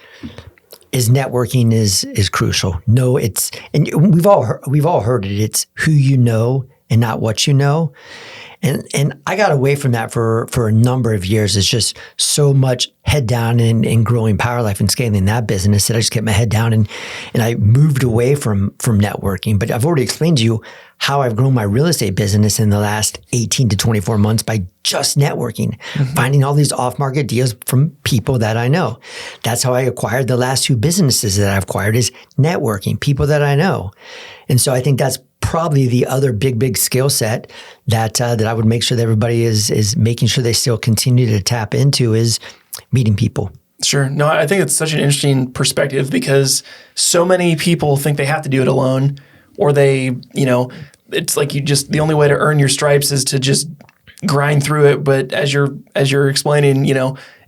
Speaker 1: networking is crucial. No, and we've all heard it. It's who you know and not what you know. And I got away from that for a number of years. It's just so much head down in growing Power Life and scaling that business that I just kept my head down and I moved away from networking. But I've already explained to you how I've grown my real estate business in the last 18 to 24 months by just networking, finding all these off-market deals from people that I know. That's how I acquired the last two businesses that I've acquired is networking, people that I know. And so I think that's probably the other big skill set that I would make sure that everybody is making sure they still continue to tap into is meeting people.
Speaker 2: Sure. No, I think it's such an interesting perspective because so many people think they have to do it alone, or they, it's like the only way to earn your stripes is to just grind through it. But as you're explaining,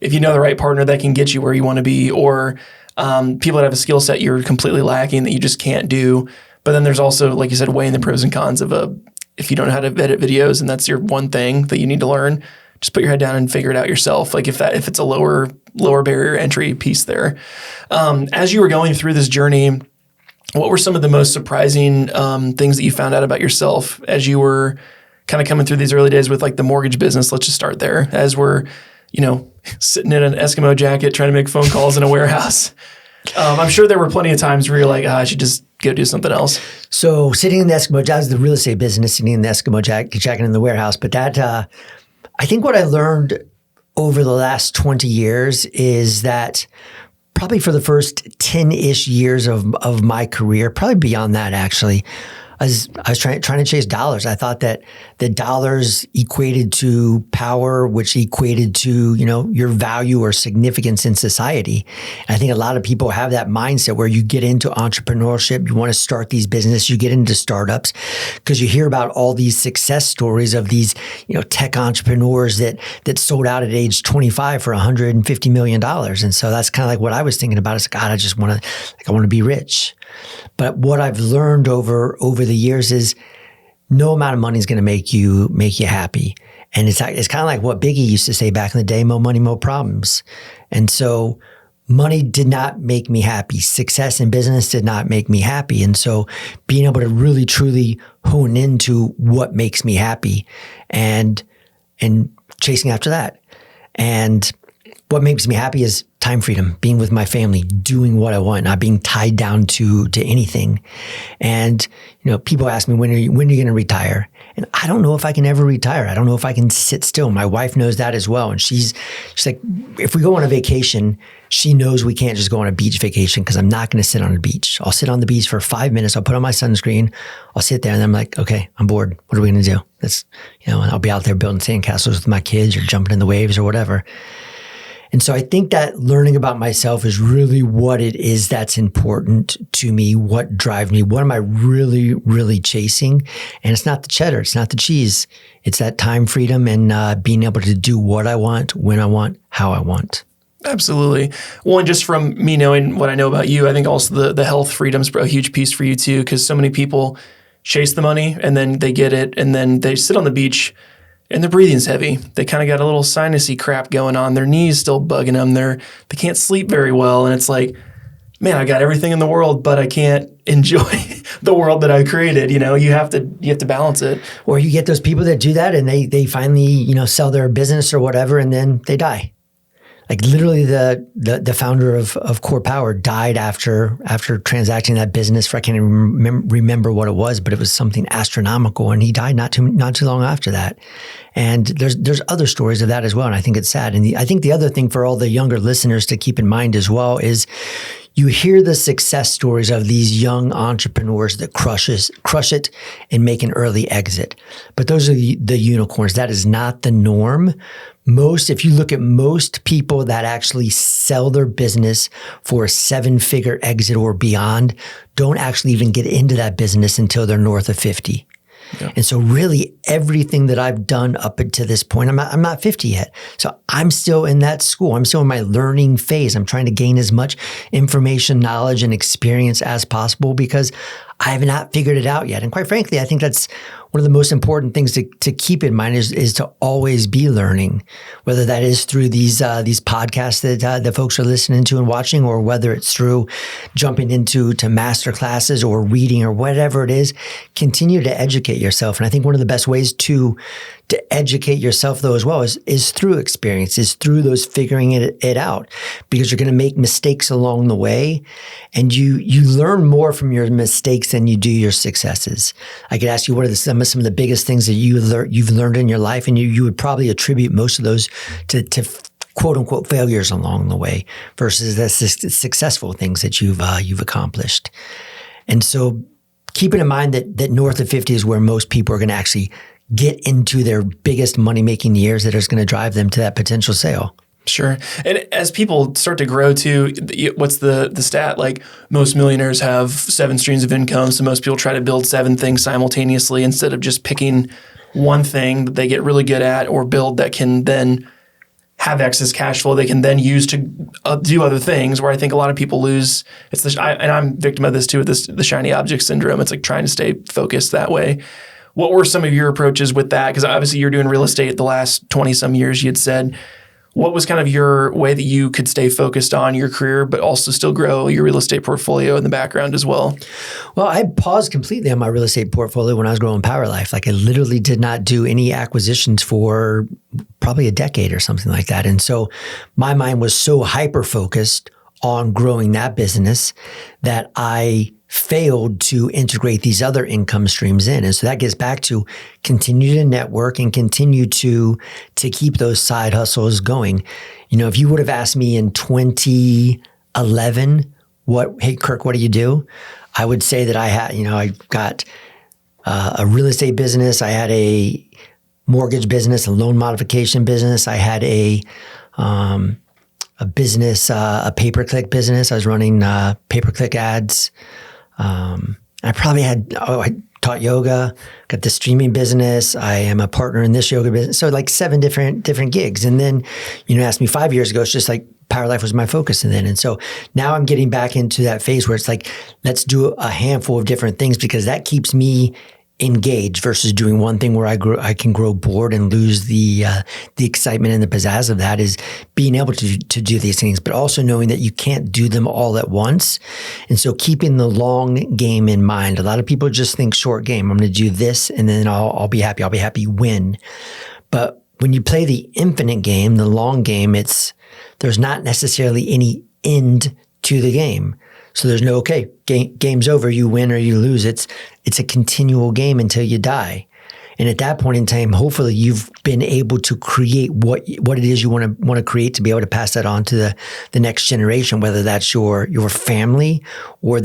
Speaker 2: if you know the right partner that can get you where you want to be, or people that have a skill set you're completely lacking that you just can't do. But then there's also, like you said, weighing the pros and cons of if you don't know how to edit videos and that's your one thing that you need to learn, just put your head down and figure it out yourself. Like if it's a lower barrier entry piece there. As you were going through this journey, what were some of the most surprising things that you found out about yourself as you were kind of coming through these early days with like the mortgage business? Let's just start there. As we're, sitting in an Eskimo jacket trying to make phone calls in a warehouse. I'm sure there were plenty of times where you're like, I should just go do something else.
Speaker 1: So sitting in the Eskimo jacket, is the real estate business, sitting in the Eskimo jacket in the warehouse. But that, I think what I learned over the last 20 years is that probably for the first 10-ish years of my career, probably beyond that actually, I was trying to chase dollars. I thought that the dollars equated to power, which equated to, your value or significance in society. And I think a lot of people have that mindset where you get into entrepreneurship, you want to start these businesses, you get into startups because you hear about all these success stories of these, tech entrepreneurs that sold out at age 25 for $150 million. And so that's kind of like what I was thinking about is, God, I want to be rich. But what I've learned over the years is no amount of money is going to make you happy. And it's kind of like what Biggie used to say back in the day, more money, more problems. And so money did not make me happy. Success in business did not make me happy. And so being able to really, truly hone into what makes me happy and chasing after that. And what makes me happy is time freedom, being with my family, doing what I want, not being tied down to anything. And, people ask me, when are you going to retire? And I don't know if I can ever retire. I don't know if I can sit still. My wife knows that as well. And she's like, if we go on a vacation, she knows we can't just go on a beach vacation because I'm not going to sit on a beach. I'll sit on the beach for 5 minutes. I'll put on my sunscreen. I'll sit there and I'm like, okay, I'm bored. What are we going to do? That's, I'll be out there building sandcastles with my kids or jumping in the waves or whatever. And so I think that learning about myself is really what it is that's important to me, what drives me, what am I really, really chasing? And it's not the cheddar, it's not the cheese. It's that time freedom and being able to do what I want, when I want, how I want.
Speaker 2: Absolutely. One, just from me knowing what I know about you, I think also the health freedom's a huge piece for you too, because so many people chase the money and then they get it and then they sit on the beach and their breathing's heavy. They kind of got a little sinusy crap going on. Their knees still bugging them. They can't sleep very well. And it's like, man, I got everything in the world, but I can't enjoy the world that I created. You have to balance it.
Speaker 1: Or you get those people that do that and they finally, sell their business or whatever, and then they die. Like literally the founder of Core Power died after transacting that business for, I can't even remember what it was, but it was something astronomical, and he died not too long after that. And there's other stories of that as well, and I think it's sad. And I think the other thing for all the younger listeners to keep in mind as well is you hear the success stories of these young entrepreneurs that crush it and make an early exit. But those are the unicorns. That is not the norm. If you look at most people that actually sell their business for a 7-figure exit or beyond, don't actually even get into that business until they're north of 50. Yeah. And so really everything that I've done up until this point, I'm not 50 yet. So I'm still in that school. I'm still in my learning phase. I'm trying to gain as much information, knowledge, and experience as possible because I have not figured it out yet. And quite frankly, I think that's one of the most important things to keep in mind is to always be learning, whether that is through these podcasts that folks are listening to and watching, or whether it's through jumping into master classes or reading or whatever it is. Continue to educate yourself. And I think one of the best ways to educate yourself though as well is through experience, is through those figuring it out, because you're going to make mistakes along the way, and you learn more from your mistakes than you do your successes. I could ask you what are some of the biggest things that you've learned in your life, and you would probably attribute most of those to quote unquote failures along the way versus the successful things that you've accomplished. And so keeping in mind that north of 50 is where most people are going to actually get into their biggest money-making years that is going to drive them to that potential sale.
Speaker 2: Sure. And as people start to grow too, what's the stat? Like most millionaires have 7 streams of income. So most people try to build 7 things simultaneously instead of just picking one thing that they get really good at or build that can then have excess cash flow they can then use to do other things, where I think a lot of people lose. And I'm victim of this too, with the shiny object syndrome. It's like trying to stay focused that way. What were some of your approaches with that? Because obviously you're doing real estate the last 20 some years, you'd said. What was kind of your way that you could stay focused on your career, but also still grow your real estate portfolio in the background as well?
Speaker 1: Well, I paused completely on my real estate portfolio when I was growing Power Life. Like I literally did not do any acquisitions for probably a decade or something like that. And so my mind was so hyper-focused on growing that business that I failed to integrate these other income streams in. And so that gets back to continue to network and continue to keep those side hustles going. If you would have asked me in 2011, hey, Kirk, what do you do? I would say that I got a real estate business. I had a mortgage business, a loan modification business. I had a business, a pay-per-click business. I was running pay-per-click ads. I probably I taught yoga, got the streaming business. I am a partner in this yoga business. So like 7 different gigs. And then, asked me 5 years ago, it's just like Power Life was my focus. And so now I'm getting back into that phase where it's like, let's do a handful of different things, because that keeps me engaged versus doing one thing where I can grow bored and lose the excitement and the pizzazz of that. Is being able to do these things, but also knowing that you can't do them all at once. And so keeping the long game in mind. A lot of people just think short game. I'm going to do this and then I'll be happy. I'll be happy when. But when you play the infinite game, the long game, it's there's not necessarily any end to the game. So there's no, okay, game's over, you win or you lose. It's a continual game until you die. And at that point in time, hopefully you've been able to create what it is you want to create to be able to pass that on to the next generation, whether that's your family or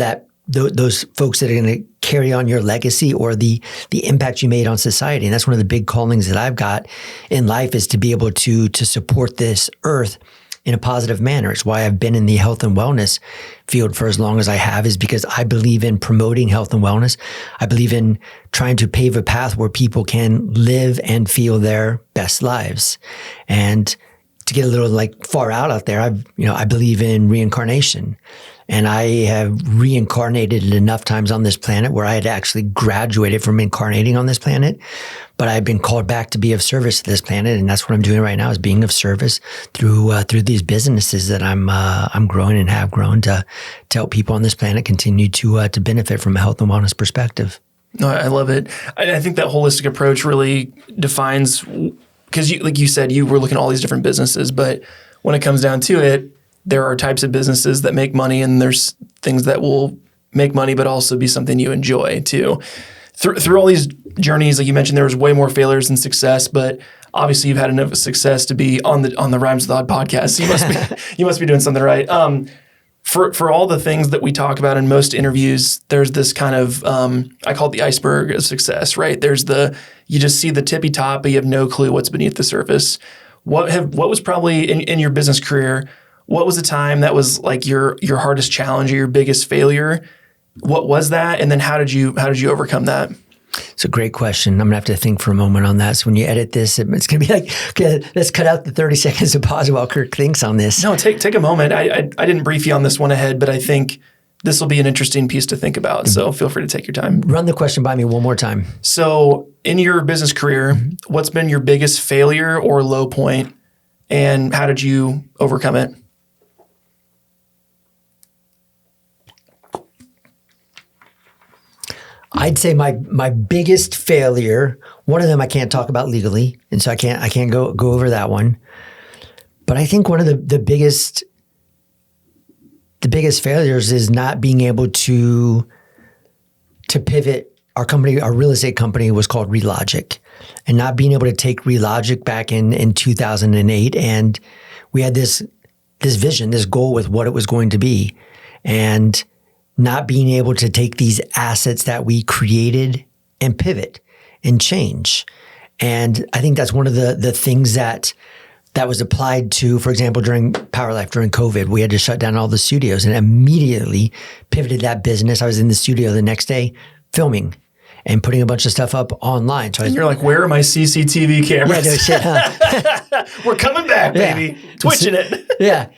Speaker 1: those folks that are going to carry on your legacy or the impact you made on society. And that's one of the big callings that I've got in life, is to be able to support this earth in a positive manner. It's why I've been in the health and wellness field for as long as I have, is because I believe in promoting health and wellness. I believe in trying to pave a path where people can live and feel their best lives. And to get a little far out there, I believe in reincarnation. And I have reincarnated enough times on this planet where I had actually graduated from incarnating on this planet, but I've been called back to be of service to this planet. And that's what I'm doing right now, is being of service through these businesses that I'm growing and have grown to help people on this planet continue to benefit from a health and wellness perspective.
Speaker 2: No, I love it. I think that holistic approach really defines, because like you said, you were looking at all these different businesses, but when it comes down to it, there are types of businesses that make money, and there's things that will make money, but also be something you enjoy too. Through all these journeys, like you mentioned, there was way more failures than success, but obviously you've had enough success to be on the Rhymes with Odd podcast. So you must be doing something right. For all the things that we talk about in most interviews, there's this kind of I call it the iceberg of success, right? You just see the tippy top, but you have no clue what's beneath the surface. What was probably in your business career? What was the time that was like your hardest challenge or your biggest failure? What was that? And then how did you overcome that?
Speaker 1: It's a great question. I'm going to have to think for a moment on that. So when you edit this, it's going to be like, okay, let's cut out the 30 seconds of pause while Kirk thinks on this.
Speaker 2: No, take a moment. I didn't brief you on this one ahead, but I think this will be an interesting piece to think about. So feel free to take your time.
Speaker 1: Run the question by me one more time.
Speaker 2: So in your business career, what's been your biggest failure or low point, and how did you overcome it?
Speaker 1: I'd say my biggest failure, one of them I can't talk about legally, and so I can't go over that one. But I think one of the biggest failures is not being able to pivot. Our company, our real estate company, was called Relogic, and not being able to take Relogic back in 2008. And we had this vision, this goal with what it was going to be, and not being able to take these assets that we created and pivot and change. And I think that's one of the things that was applied to, for example, during Power Life, during COVID, we had to shut down all the studios and immediately pivoted that business. I was in the studio the next day filming and putting a bunch of stuff up online. So
Speaker 2: you're like, where are my CCTV cameras?
Speaker 1: Yeah, no shit, huh?
Speaker 2: We're coming back, baby. Yeah. Twitching it.
Speaker 1: Yeah.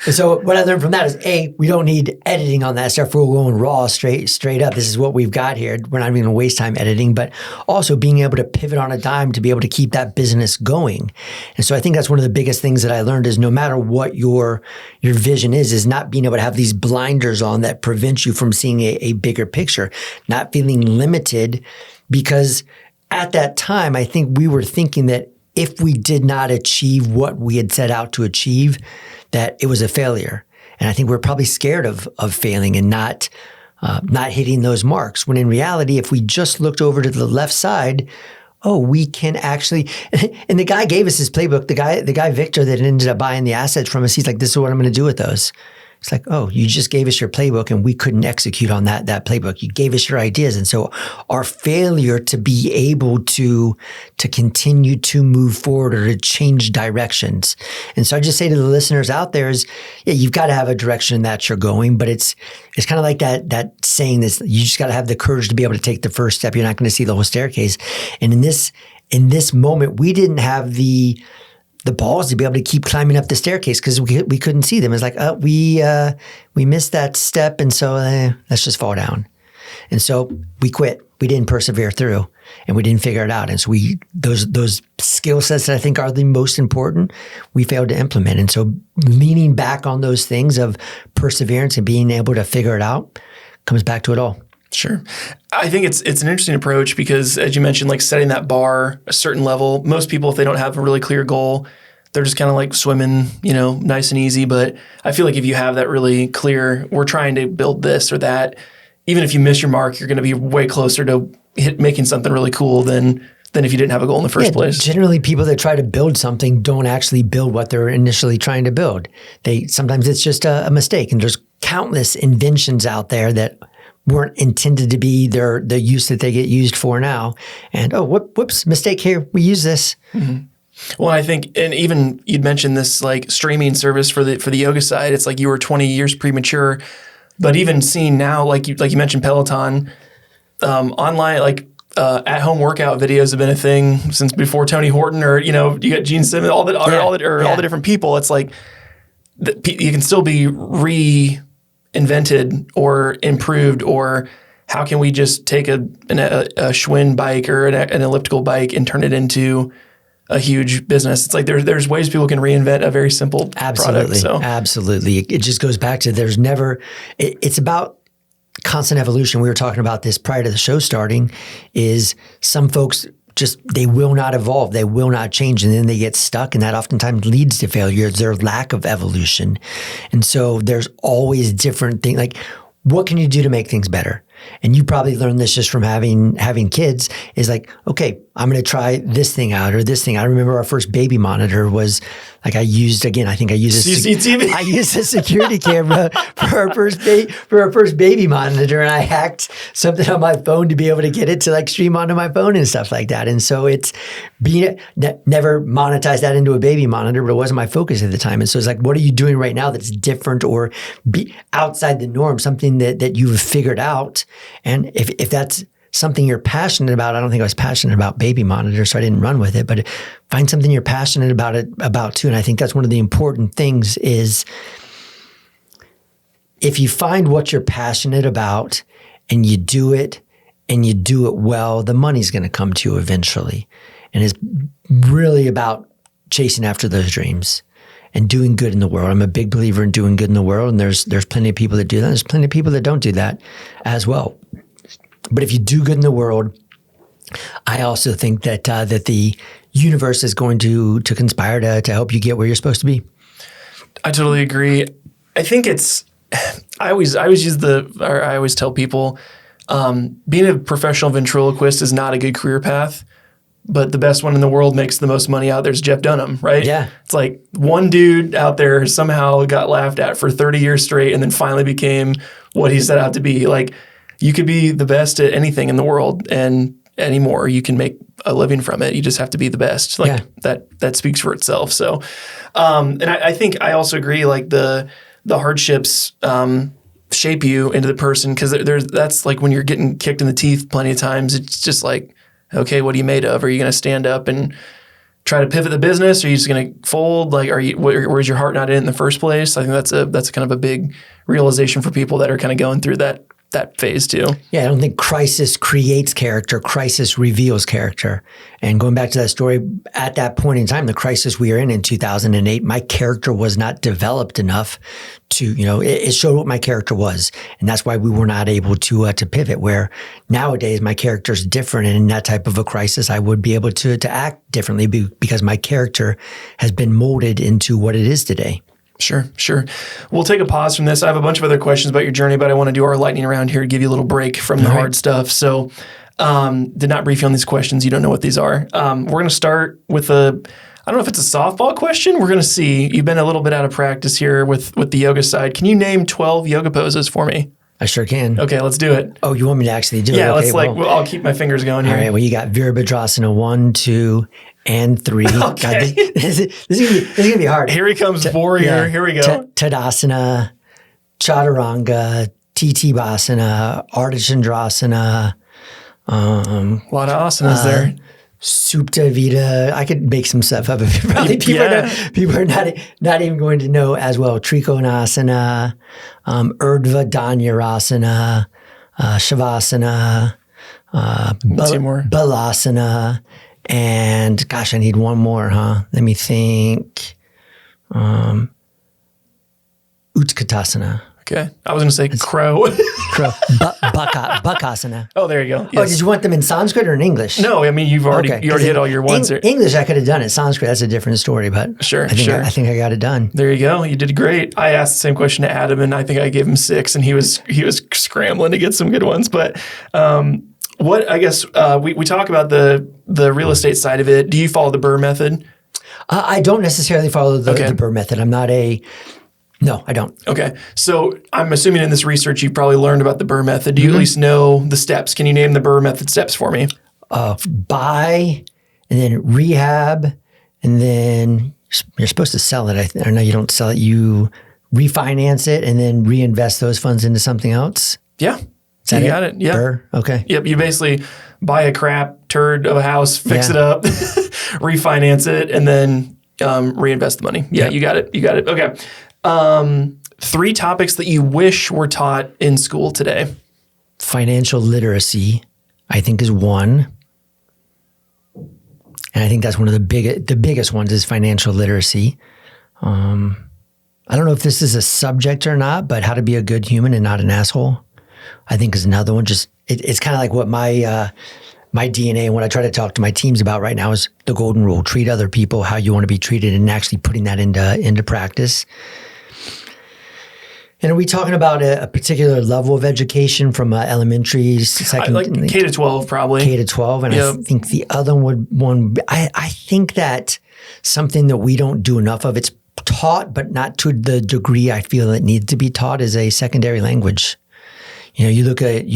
Speaker 1: And so what I learned from that is, we don't need editing on that stuff. We're going raw, straight up. This is what we've got here. We're not even going to waste time editing, but also being able to pivot on a dime to be able to keep that business going. And so I think that's one of the biggest things that I learned, is no matter what your vision is not being able to have these blinders on that prevent you from seeing a bigger picture, not feeling limited, because at that time, I think we were thinking that if we did not achieve what we had set out to achieve, that it was a failure. And I think we're probably scared of failing and not hitting those marks. When in reality, if we just looked over to the left side, we can actually, and the guy gave us his playbook, the guy Victor that ended up buying the assets from us, he's like, this is what I'm going to do with those. It's like, you just gave us your playbook and we couldn't execute on that playbook. You gave us your ideas. And so our failure to be able to continue to move forward or to change directions. And so I just say to the listeners out there is, you've got to have a direction that you're going, but it's kind of like that saying this, you just got to have the courage to be able to take the first step. You're not going to see the whole staircase. And in this moment, we didn't have the balls to be able to keep climbing up the staircase because we couldn't see them. It's like, we missed that step, and so let's just fall down. And so we quit. We didn't persevere through, and we didn't figure it out. And so those skill sets that I think are the most important, we failed to implement. And so leaning back on those things of perseverance and being able to figure it out comes back to it all.
Speaker 2: Sure. I think it's an interesting approach because, as you mentioned, like setting that bar a certain level, most people, if they don't have a really clear goal, they're just kind of like swimming, nice and easy. But I feel like if you have that really clear, we're trying to build this or that, even if you miss your mark, you're going to be way closer to making something really cool than if you didn't have a goal in the first place.
Speaker 1: Generally, people that try to build something don't actually build what they're initially trying to build. Sometimes it's just a mistake, and there's countless inventions out there that weren't intended to be the use that they get used for now. And whoops, mistake here. We use this.
Speaker 2: Mm-hmm. Well, I think, and even you'd mentioned this like streaming service for the yoga side. It's like you were 20 years premature, but even seeing now, like you mentioned Peloton, online, like at-home workout videos have been a thing since before Tony Horton, or you got Gene Simmons, all the different people. It's like you can still be reinvented or improved, or how can we just take a Schwinn bike or an elliptical bike and turn it into a huge business? It's like there's ways people can reinvent a very simple product. So.
Speaker 1: Absolutely. It just goes back to it's about constant evolution. We were talking about this prior to the show starting, is some folks they will not evolve. They will not change. And then they get stuck, and that oftentimes leads to failure. It's their lack of evolution. And so there's always different things. Like, what can you do to make things better? And you probably learned this just from having kids, is like, okay, I'm going to try this thing out or this thing. I remember our first baby monitor was like, I used a security camera for our first baby monitor, and I hacked something on my phone to be able to get it to like stream onto my phone and stuff like that. And so it's never monetized that into a baby monitor, but it wasn't my focus at the time. And so it's like, what are you doing right now that's different or be outside the norm, something that you've figured out? And if that's something you're passionate about, I don't think I was passionate about baby monitors, so I didn't run with it, but find something you're passionate about too. And I think that's one of the important things is, if you find what you're passionate about and you do it well, the money's going to come to you eventually. And it's really about chasing after those dreams and doing good in the world. I'm a big believer in doing good in the world, and there's plenty of people that do that. There's plenty of people that don't do that as well. But if you do good in the world, I also think that the universe is going to conspire to help you get where you're supposed to be.
Speaker 2: I totally agree. I think I always tell people, being a professional ventriloquist is not a good career path, but the best one in the world makes the most money out. There's Jeff Dunham, right?
Speaker 1: Yeah.
Speaker 2: It's like one dude out there somehow got laughed at for 30 years straight and then finally became what he set out to be. Like, you could be the best at anything in the world, and anymore you can make a living from it. You just have to be the best. Like that speaks for itself. So, and I think I also agree, like the hardships shape you into the person, because that's like when you're getting kicked in the teeth plenty of times, it's just like, okay, what are you made of? Are you going to stand up and try to pivot the business? Or are you just going to fold? Like, where's your heart not in the first place? I think that's kind of a big realization for people that are kind of going through that phase too. Yeah,
Speaker 1: I don't think crisis creates character. Crisis reveals character. And going back to that story, at that point in time, the crisis we were in 2008, my character was not developed enough to, it showed what my character was. And that's why we were not able to pivot, where nowadays my character is different. And in that type of a crisis, I would be able to act differently because my character has been molded into what it is today.
Speaker 2: Sure. We'll take a pause from this. I have a bunch of other questions about your journey, but I want to do our lightning round here to give you a little break from the hard stuff. So, did not brief you on these questions. You don't know what these are. We're going to start with I don't know if it's a softball question. We're going to see. You've been a little bit out of practice here with the yoga side. Can you name 12 yoga poses for me?
Speaker 1: I sure can.
Speaker 2: Okay, let's do it.
Speaker 1: Oh, you want me to actually do it?
Speaker 2: Yeah, okay, I'll keep my fingers going here.
Speaker 1: All right, well, you got Virabhadrasana 1, 2, and 3.
Speaker 2: Okay.
Speaker 1: God, this is gonna be hard.
Speaker 2: Here he comes, warrior. Yeah. Here we go.
Speaker 1: Tadasana, Chaturanga, Titibhasana, Ardha Chandrasana.
Speaker 2: A lot of asanas there.
Speaker 1: Supta Vita. I could make some stuff up. Probably people are not even going to know as well. Trikonasana, Urdhva Dhanurasana, Shavasana, Balasana, and gosh, I need one more, huh? Let me think. Utkatasana.
Speaker 2: Okay. I was going to say crow.
Speaker 1: Crow. Bakasana.
Speaker 2: Oh, there you go.
Speaker 1: Oh,
Speaker 2: Yes.
Speaker 1: did you want them in Sanskrit or in English?
Speaker 2: No, I mean, you already hit all your ones there.
Speaker 1: English, I could have done it. Sanskrit, that's a different story, but
Speaker 2: Sure,
Speaker 1: I think I got it done.
Speaker 2: There you go. You did great. I asked the same question to Adam, and I think I gave him 6, and he was scrambling to get some good ones. But what I guess we talk about the real estate side of it. Do you follow the Burr method?
Speaker 1: I don't necessarily follow the Burr method. No, I don't.
Speaker 2: Okay. So I'm assuming in this research, you've probably learned about the Burr method. Do you at least know the steps? Can you name the Burr method steps for me?
Speaker 1: Buy, and then rehab, and then you're supposed to sell it. I know you don't sell it. You refinance it and then reinvest those funds into something else.
Speaker 2: Yeah. You got it. Yeah.
Speaker 1: Burr? Okay.
Speaker 2: Yep. You basically buy a crap turd of a house, fix it up, refinance it, and then reinvest the money. Yeah, you got it. You got it. Okay. 3 topics that you wish were taught in school today.
Speaker 1: Financial literacy, I think, is one. And I think that's one of the biggest ones is financial literacy. I don't know if this is a subject or not, but how to be a good human and not an asshole, I think is another one. Just it's kind of like what my DNA and what I try to talk to my teams about right now is the golden rule: treat other people how you want to be treated, and actually putting that into practice. And are we talking about a particular level of education from elementary, second,
Speaker 2: like K to 12, probably
Speaker 1: K to 12? And I think the other one, I think that something that we don't do enough of, it's taught, but not to the degree I feel it needs to be taught, is a secondary language. You know, you look at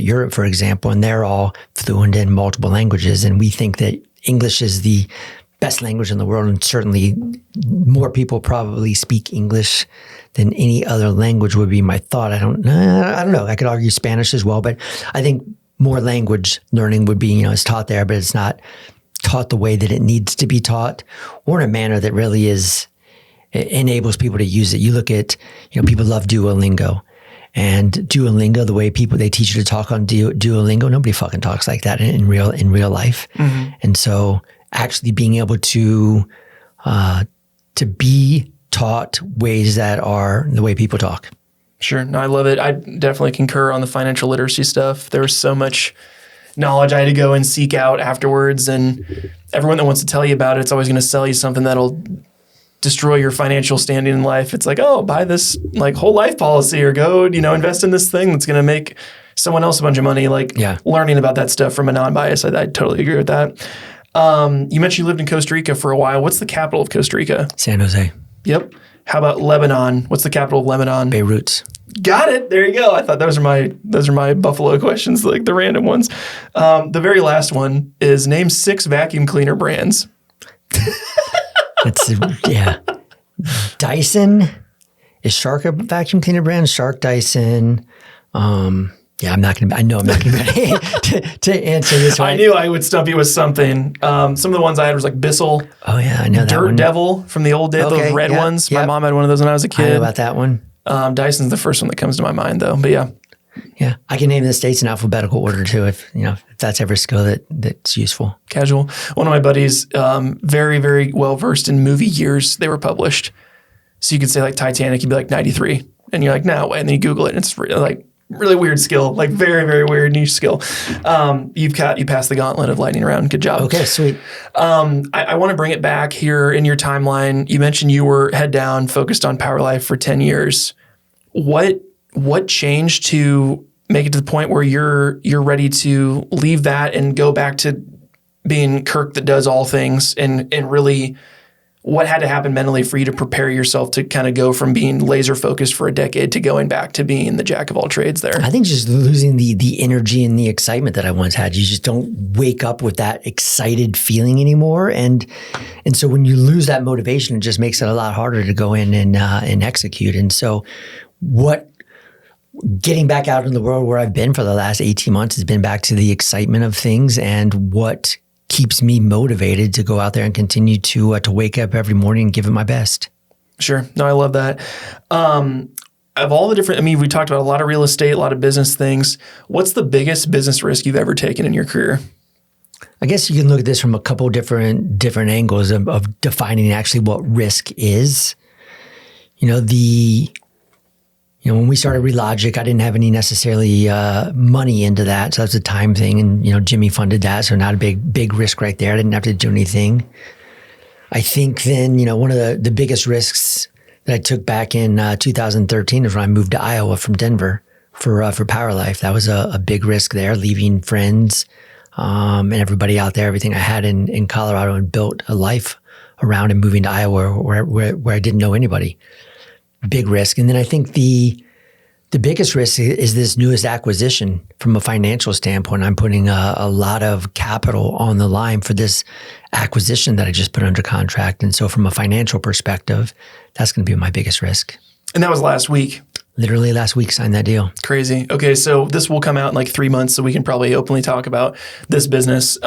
Speaker 1: Europe, for example, and they're all fluent in multiple languages, and we think that English is the best language in the world, and certainly more people probably speak English than any other language would be my thought. I don't know. I could argue Spanish as well, but I think more language learning would be, is taught there, but it's not taught the way that it needs to be taught, or in a manner that really enables people to use it. You look at, people love Duolingo. And Duolingo, the way they teach you to talk on Duolingo, nobody fucking talks like that in real life. Mm-hmm. And so actually being able to be taught ways that are the way people talk.
Speaker 2: Sure. No, I love it. I definitely concur on the financial literacy stuff. There was so much knowledge I had to go and seek out afterwards. And everyone that wants to tell you about it, it's always going to sell you something that'll destroy your financial standing in life. It's like, oh, buy this whole life policy, or go, invest in this thing that's going to make someone else a bunch of money. Learning about that stuff from a non-bias, I totally agree with that. You mentioned you lived in Costa Rica for a while. What's the capital of Costa Rica?
Speaker 1: San Jose.
Speaker 2: Yep. How about Lebanon? What's the capital of Lebanon?
Speaker 1: Beirut.
Speaker 2: Got it. There you go. I thought those are my Buffalo questions, like the random ones. The very last one is name 6 vacuum cleaner brands.
Speaker 1: Dyson. Is Shark a vacuum cleaner brand? Shark, Dyson. I'm not going to be to answer this one.
Speaker 2: I knew I would stump you with something. Some of the ones I had was like Bissell.
Speaker 1: Oh yeah, I know that
Speaker 2: Dirt
Speaker 1: one.
Speaker 2: Devil from the old days, those red ones. My mom had one of those when I was a kid.
Speaker 1: I know about that one.
Speaker 2: Dyson's the first one that comes to my mind though, but yeah.
Speaker 1: Yeah, I can name the states in alphabetical order too, if that's ever a skill that's useful.
Speaker 2: Casual. One of my buddies, very, very well versed in movie years they were published. So you could say like Titanic, you'd be like 93, and you're like, no way. And then you Google it, and it's really weird skill, like very, very weird niche skill. You passed the gauntlet of lightning round. Good job.
Speaker 1: Okay, sweet.
Speaker 2: I want to bring it back here in your timeline. You mentioned you were head down, focused on Power Life for 10 years. What changed to make it to the point where you're ready to leave that and go back to being Kirk that does all things, and really what had to happen mentally for you to prepare yourself to kind of go from being laser focused for a decade to going back to being the jack of all trades there?
Speaker 1: I think just losing the energy and the excitement that I once had. You just don't wake up with that excited feeling anymore. And so when you lose that motivation, it just makes it a lot harder to go in and execute. And so getting back out in the world where I've been for the last 18 months has been back to the excitement of things, and what keeps me motivated to go out there and continue to wake up every morning and give it my best.
Speaker 2: Sure. No, I love that. Of all the different, we talked about a lot of real estate, a lot of business things. What's the biggest business risk you've ever taken in your career?
Speaker 1: I guess you can look at this from a couple different angles of defining actually what risk is. The when we started Relogic, I didn't have any necessarily money into that. So that's a time thing. And, Jimmy funded that. So not a big risk right there. I didn't have to do anything. I think then, one of the biggest risks that I took back in 2013 is when I moved to Iowa from Denver for Power Life. That was a big risk there, leaving friends and everybody out there, everything I had in Colorado, and built a life around, and moving to Iowa where I didn't know anybody. Big risk. And then I think the biggest risk is this newest acquisition from a financial standpoint. I'm putting a lot of capital on the line for this acquisition that I just put under contract. And so from a financial perspective, that's going to be my biggest risk.
Speaker 2: And that was last week.
Speaker 1: Literally last week, signed that deal.
Speaker 2: Crazy. Okay, so this will come out in like 3 months, so we can probably openly talk about this business.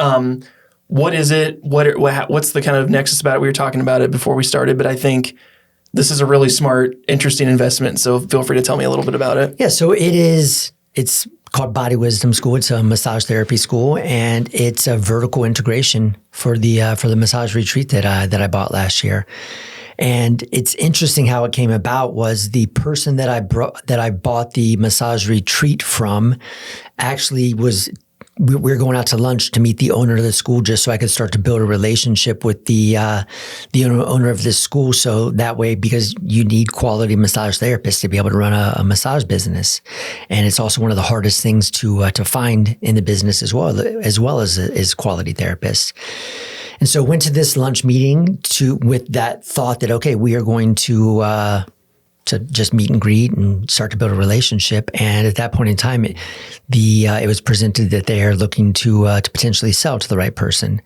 Speaker 2: What is it? What's the kind of nexus about it? We were talking about it before we started, but I think this is a really smart, interesting investment. So feel free to tell me a little bit about it.
Speaker 1: Yeah, so it's called Body Wisdom School. It's a massage therapy school, and it's a vertical integration for the massage retreat that I bought last year. And it's interesting how it came about. Was the person that I bought the massage retreat from actually was. We were going out to lunch to meet the owner of the school, just so I could start to build a relationship with the owner of this school. So that way, because you need quality massage therapists to be able to run a massage business, and it's also one of the hardest things to find in the business as well as quality therapists. And so went to this lunch meeting with that thought that, okay, we are going to just meet and greet and start to build a relationship. And at that point in time, it was presented that they are looking to potentially sell to the right person.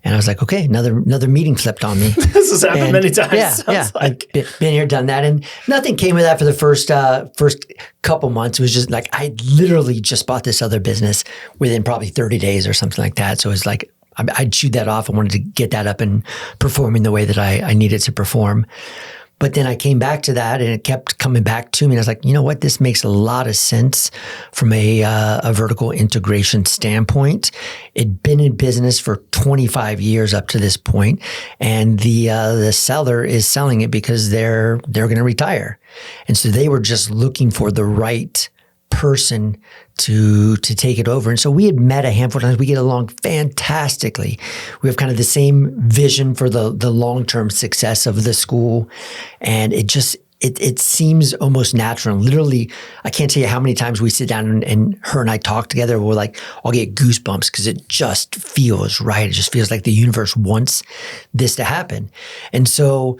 Speaker 1: And I was like, okay, another meeting flipped on me.
Speaker 2: This has happened many times.
Speaker 1: Yeah. Like. I've been here, done that. And nothing came of that for the first couple months. It was just like, I literally just bought this other business within probably 30 days or something like that. So it was like, I chewed that off. I wanted to get that up and performing the way that I needed to perform. But then I came back to that, and it kept coming back to me. And I was like, you know what? This makes a lot of sense from a vertical integration standpoint. It'd been in business for 25 years up to this point, and the seller is selling it because they're going to retire, and so they were just looking for the right person to take it over. And so we had met a handful of times. We get along fantastically. We have kind of the same vision for the long-term success of the school. And it seems almost natural. Literally, I can't tell you how many times we sit down and her and I talk together. We're like, I'll get goosebumps because it just feels right. It just feels like the universe wants this to happen. And so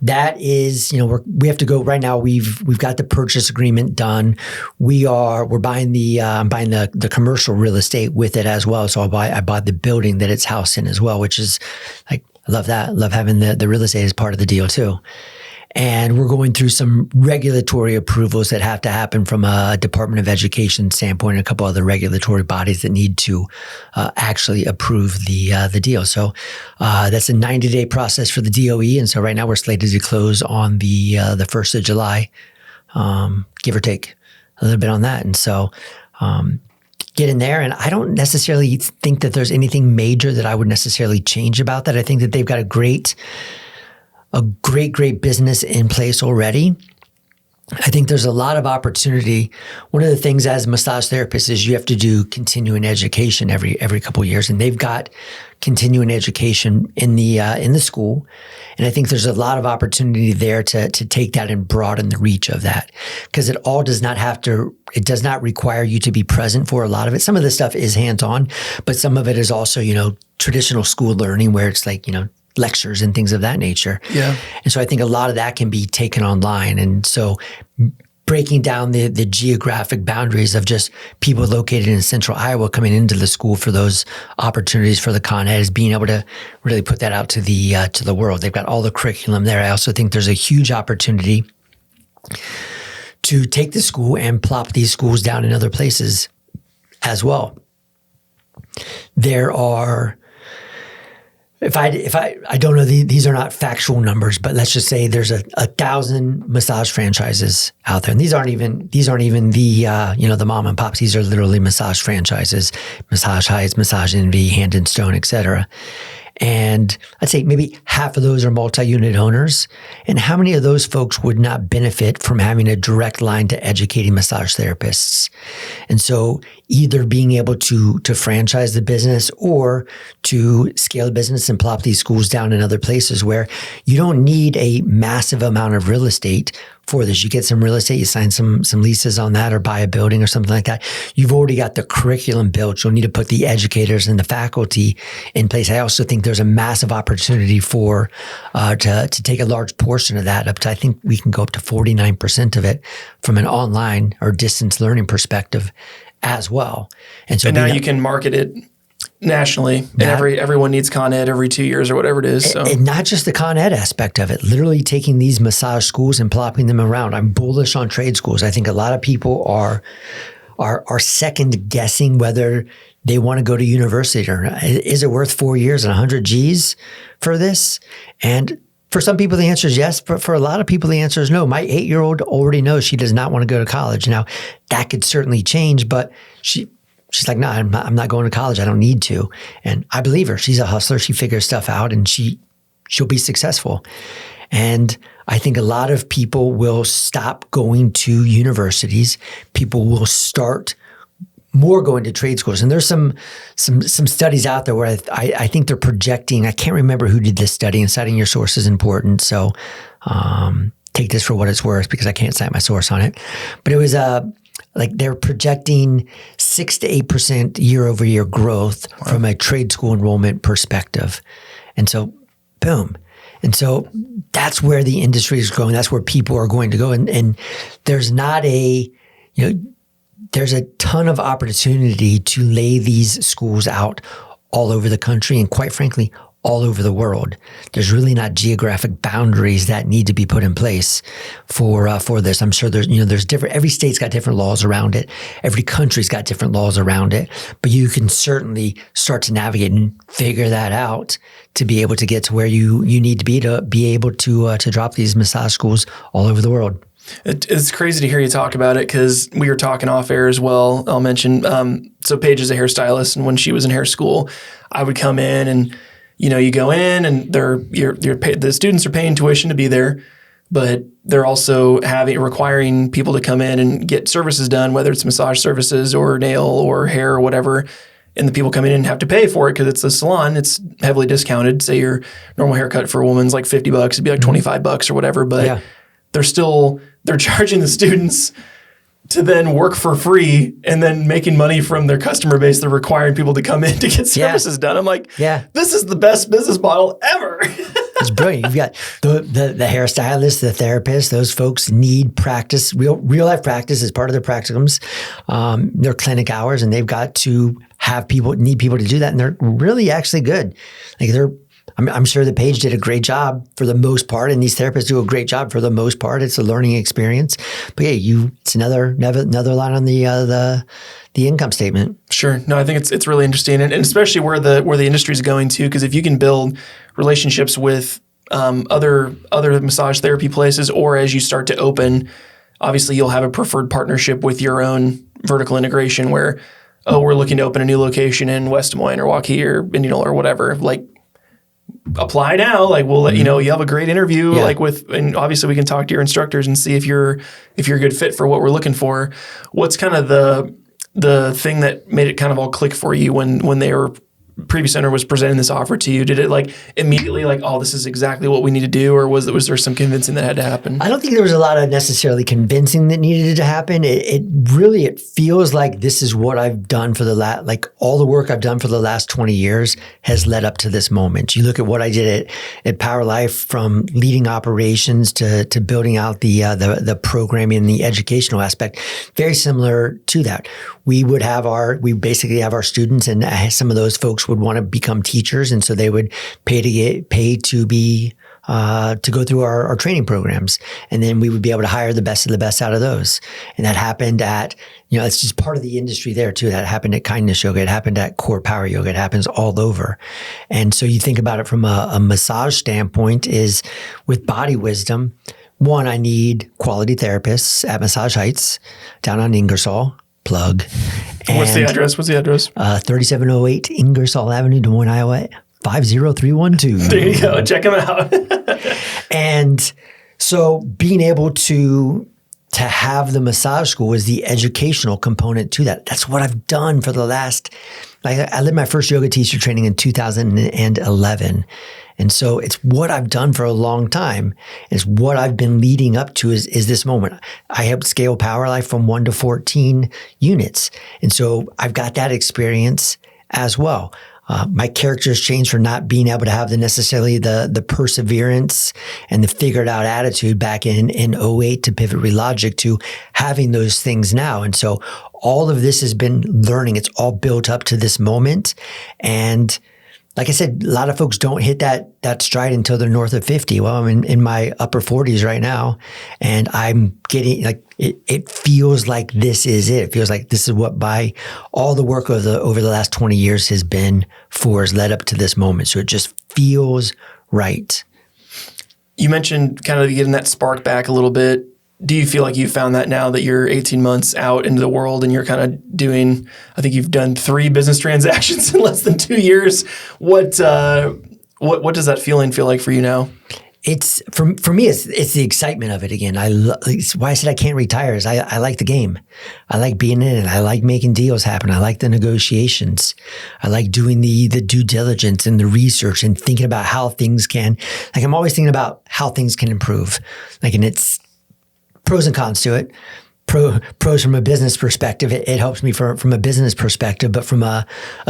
Speaker 1: that is, we have to go right now. We've got the purchase agreement done. We're buying the commercial real estate with it as well. So I bought the building that it's housed in as well, which is like, I love that. I love having the real estate as part of the deal too. And we're going through some regulatory approvals that have to happen from a Department of Education standpoint, and a couple other regulatory bodies that need to actually approve the deal. So that's a 90-day process for the DOE. And so right now we're slated to close on the 1st of July, give or take a little bit on that. And so get in there. And I don't necessarily think that there's anything major that I would necessarily change about that. I think that they've got a great business in place already. I think there's a lot of opportunity. One of the things as massage therapists is you have to do continuing education every couple of years, and they've got continuing education in the school. And I think there's a lot of opportunity there to take that and broaden the reach of that, because it does not require you to be present for a lot of it. Some of the stuff is hands-on, but some of it is also, traditional school learning where it's like, lectures and things of that nature.
Speaker 2: Yeah.
Speaker 1: And so I think a lot of that can be taken online. And so breaking down the geographic boundaries of just people located in central Iowa coming into the school for those opportunities for the Con Ed is being able to really put that out to the world. They've got all the curriculum there. I also think there's a huge opportunity to take the school and plop these schools down in other places as well. There are, if I don't know, these are not factual numbers, but let's just say there's 1,000 massage franchises out there. And these aren't even the mom and pops. These are literally massage franchises, Massage Heights, Massage Envy, Hand and Stone, et cetera. And I'd say maybe half of those are multi-unit owners. And how many of those folks would not benefit from having a direct line to educating massage therapists? And so either being able to franchise the business or to scale the business and plop these schools down in other places where you don't need a massive amount of real estate for this. You get some real estate, you sign some leases on that or buy a building or something like that. You've already got the curriculum built. You'll need to put the educators and the faculty in place. I also think there's a massive opportunity for to take a large portion of that up to, I think we can go up to 49% of it from an online or distance learning perspective as well. And so
Speaker 2: now you can market it nationally, and everyone needs Con Ed every 2 years or whatever it is. So.
Speaker 1: And not just the Con Ed aspect of it, literally taking these massage schools and plopping them around. I'm bullish on trade schools. I think a lot of people are second guessing whether they want to go to university or not. Is it worth 4 years and 100 G's for this? And for some people, the answer is yes, but for a lot of people, the answer is no. My 8-year-old already knows she does not want to go to college. Now, that could certainly change, but she's like, no, I'm not going to college. I don't need to. And I believe her. She's a hustler. She figures stuff out and she'll be successful. And I think a lot of people will stop going to universities. People will start more going to trade schools. And there's some studies out there where I think they're projecting, I can't remember who did this study, and citing your source is important. So take this for what it's worth because I can't cite my source on it. But it was like they're projecting 6 to 8% year over year growth from a trade school enrollment perspective. And so, boom. And so that's where the industry is going. That's where people are going to go. And there's not there's a ton of opportunity to lay these schools out all over the country and quite frankly, all over the world. There's really not geographic boundaries that need to be put in place for this. I'm sure there's different, every state's got different laws around it. Every country's got different laws around it, but you can certainly start to navigate and figure that out to be able to get to where you need to be able to drop these massage schools all over the world.
Speaker 2: It's crazy to hear you talk about it because we were talking off air as well. I'll mention, so Paige is a hairstylist, and when she was in hair school, I would come in and you go in and the students are paying tuition to be there, but they're also requiring people to come in and get services done, whether it's massage services or nail or hair or whatever. And the people come in and have to pay for it because it's a salon. It's heavily discounted. Say your normal haircut for a woman's like $50, it'd be like $25 or whatever. But they're charging the students to then work for free and then making money from their customer base. They're requiring people to come in to get services done. I'm like, this is the best business model ever.
Speaker 1: It's brilliant. You've got the hairstylist, the therapist. Those folks need practice, real life practice as part of their practicums, their clinic hours, and they've got to need people to do that. And they're really actually good. Like I'm sure that Paige did a great job for the most part, and these therapists do a great job for the most part. It's a learning experience, but it's another line on the income statement.
Speaker 2: Sure. No, I think it's really interesting, and especially where the industry is going to. Because if you can build relationships with other massage therapy places, or as you start to open, obviously you'll have a preferred partnership with your own vertical integration. Where we're looking to open a new location in West Des Moines or Waukee or Indianola or whatever, like. Apply now. Like we'll let you know. You have a great interview. And obviously we can talk to your instructors and see if you're a good fit for what we're looking for. What's kind of the thing that made it kind of all click for you when they were previous owner was presenting this offer to you? Did it like immediately like, oh, this is exactly what we need to do, or was there some convincing that had to happen?
Speaker 1: I don't think there was a lot of necessarily convincing that needed to happen. It feels like this is what I've done for all the work I've done for the last 20 years has led up to this moment. You look at what I did at Power Life, from leading operations to building out the programming and the educational aspect, very similar to that. We basically have our students, and some of those folks would want to become teachers, and so they would pay to go through our training programs, and then we would be able to hire the best of the best out of those. And that happened at it's just part of the industry there too. That happened at Kindness Yoga. It happened at Core Power Yoga. It happens all over. And so you think about it from a massage standpoint is with Body Wisdom. One, I need quality therapists at Massage Heights down on Ingersoll. Plug.
Speaker 2: What's the address? 3708
Speaker 1: Ingersoll Avenue, Des Moines, Iowa, 50312.
Speaker 2: There you go. Check them out.
Speaker 1: And so being able to have the massage school is the educational component to that. That's what I've done for the last, I did my first yoga teacher training in 2011. And so it's what I've done for a long time. It's what I've been leading up to is this moment. I helped scale Power Life from 1 to 14 units. And so I've got that experience as well. My character's changed from not being able to have necessarily the perseverance and the figured out attitude back in 08 to Pivot Relogic to having those things now. And so all of this has been learning. It's all built up to this moment. And like I said, a lot of folks don't hit that stride until they're north of 50. Well, I'm in my upper 40s right now, and I'm getting it feels like this is it. It feels like this is what all the work over the last 20 years has been has led up to this moment. So it just feels right.
Speaker 2: You mentioned kind of getting that spark back a little bit. Do you feel like you found that now that you're 18 months out into the world and you're kind of doing, I think you've done 3 business transactions in less than 2 years. What does that feeling feel like for you now?
Speaker 1: It's for me, it's the excitement of it again. It's why I said I can't retire is I like the game. I like being in it. I like making deals happen. I like the negotiations. I like doing the due diligence and the research and thinking about how things can, I'm always thinking about how things can improve. And it's pros and cons to it. Pros from a business perspective, it helps me from a business perspective, but from a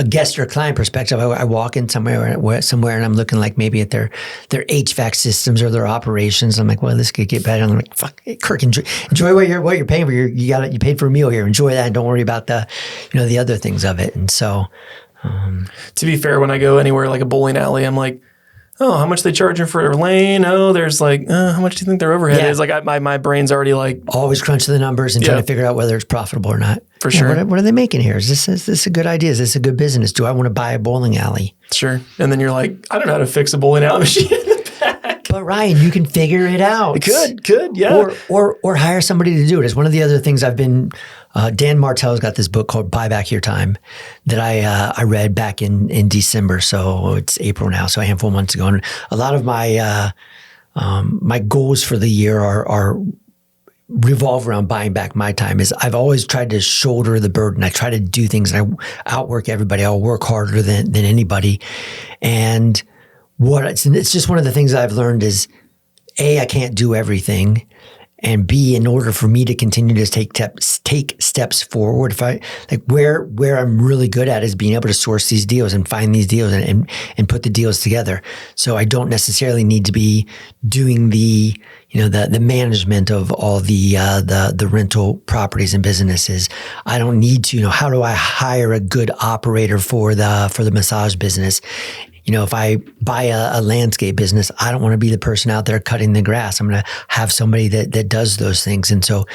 Speaker 1: guest or client perspective, I walk in somewhere and I'm looking like maybe at their HVAC systems or their operations. I'm like, well, this could get better. And I'm like, fuck, Kirk, enjoy what you're paying for. You paid for a meal here. Enjoy that. And don't worry about the other things of it. And so,
Speaker 2: to be fair, when I go anywhere like a bowling alley, I'm like, oh, how much they charging for a lane? Oh, there's how much do you think their overhead is? My brain's already
Speaker 1: always crunch the numbers and trying to figure out whether it's profitable or not.
Speaker 2: For sure.
Speaker 1: What are they making here? Is this a good idea? Is this a good business? Do I want to buy a bowling alley?
Speaker 2: Sure. And then you're like, I don't know how to fix a bowling alley machine in the back.
Speaker 1: But Ryan, you can figure it out.
Speaker 2: Could, yeah.
Speaker 1: Or hire somebody to do it. It's one of the other things I've been. Dan Martell's got this book called Buy Back Your Time that I read back in December. So it's April now, so a handful of months ago. And a lot of my my goals for the year are revolve around buying back my time. Is I've always tried to shoulder the burden. I try to do things and I outwork everybody. I'll work harder than anybody. And it's just one of the things I've learned is A, I can't do everything. And B, in order for me to continue to take steps forward, if I where I'm really good at is being able to source these deals and find these deals and put the deals together. So I don't necessarily need to be doing the management of all the rental properties and businesses. I don't need to. How do I hire a good operator for the massage business? If I buy a landscape business, I don't want to be the person out there cutting the grass. I'm going to have somebody that does those things. And so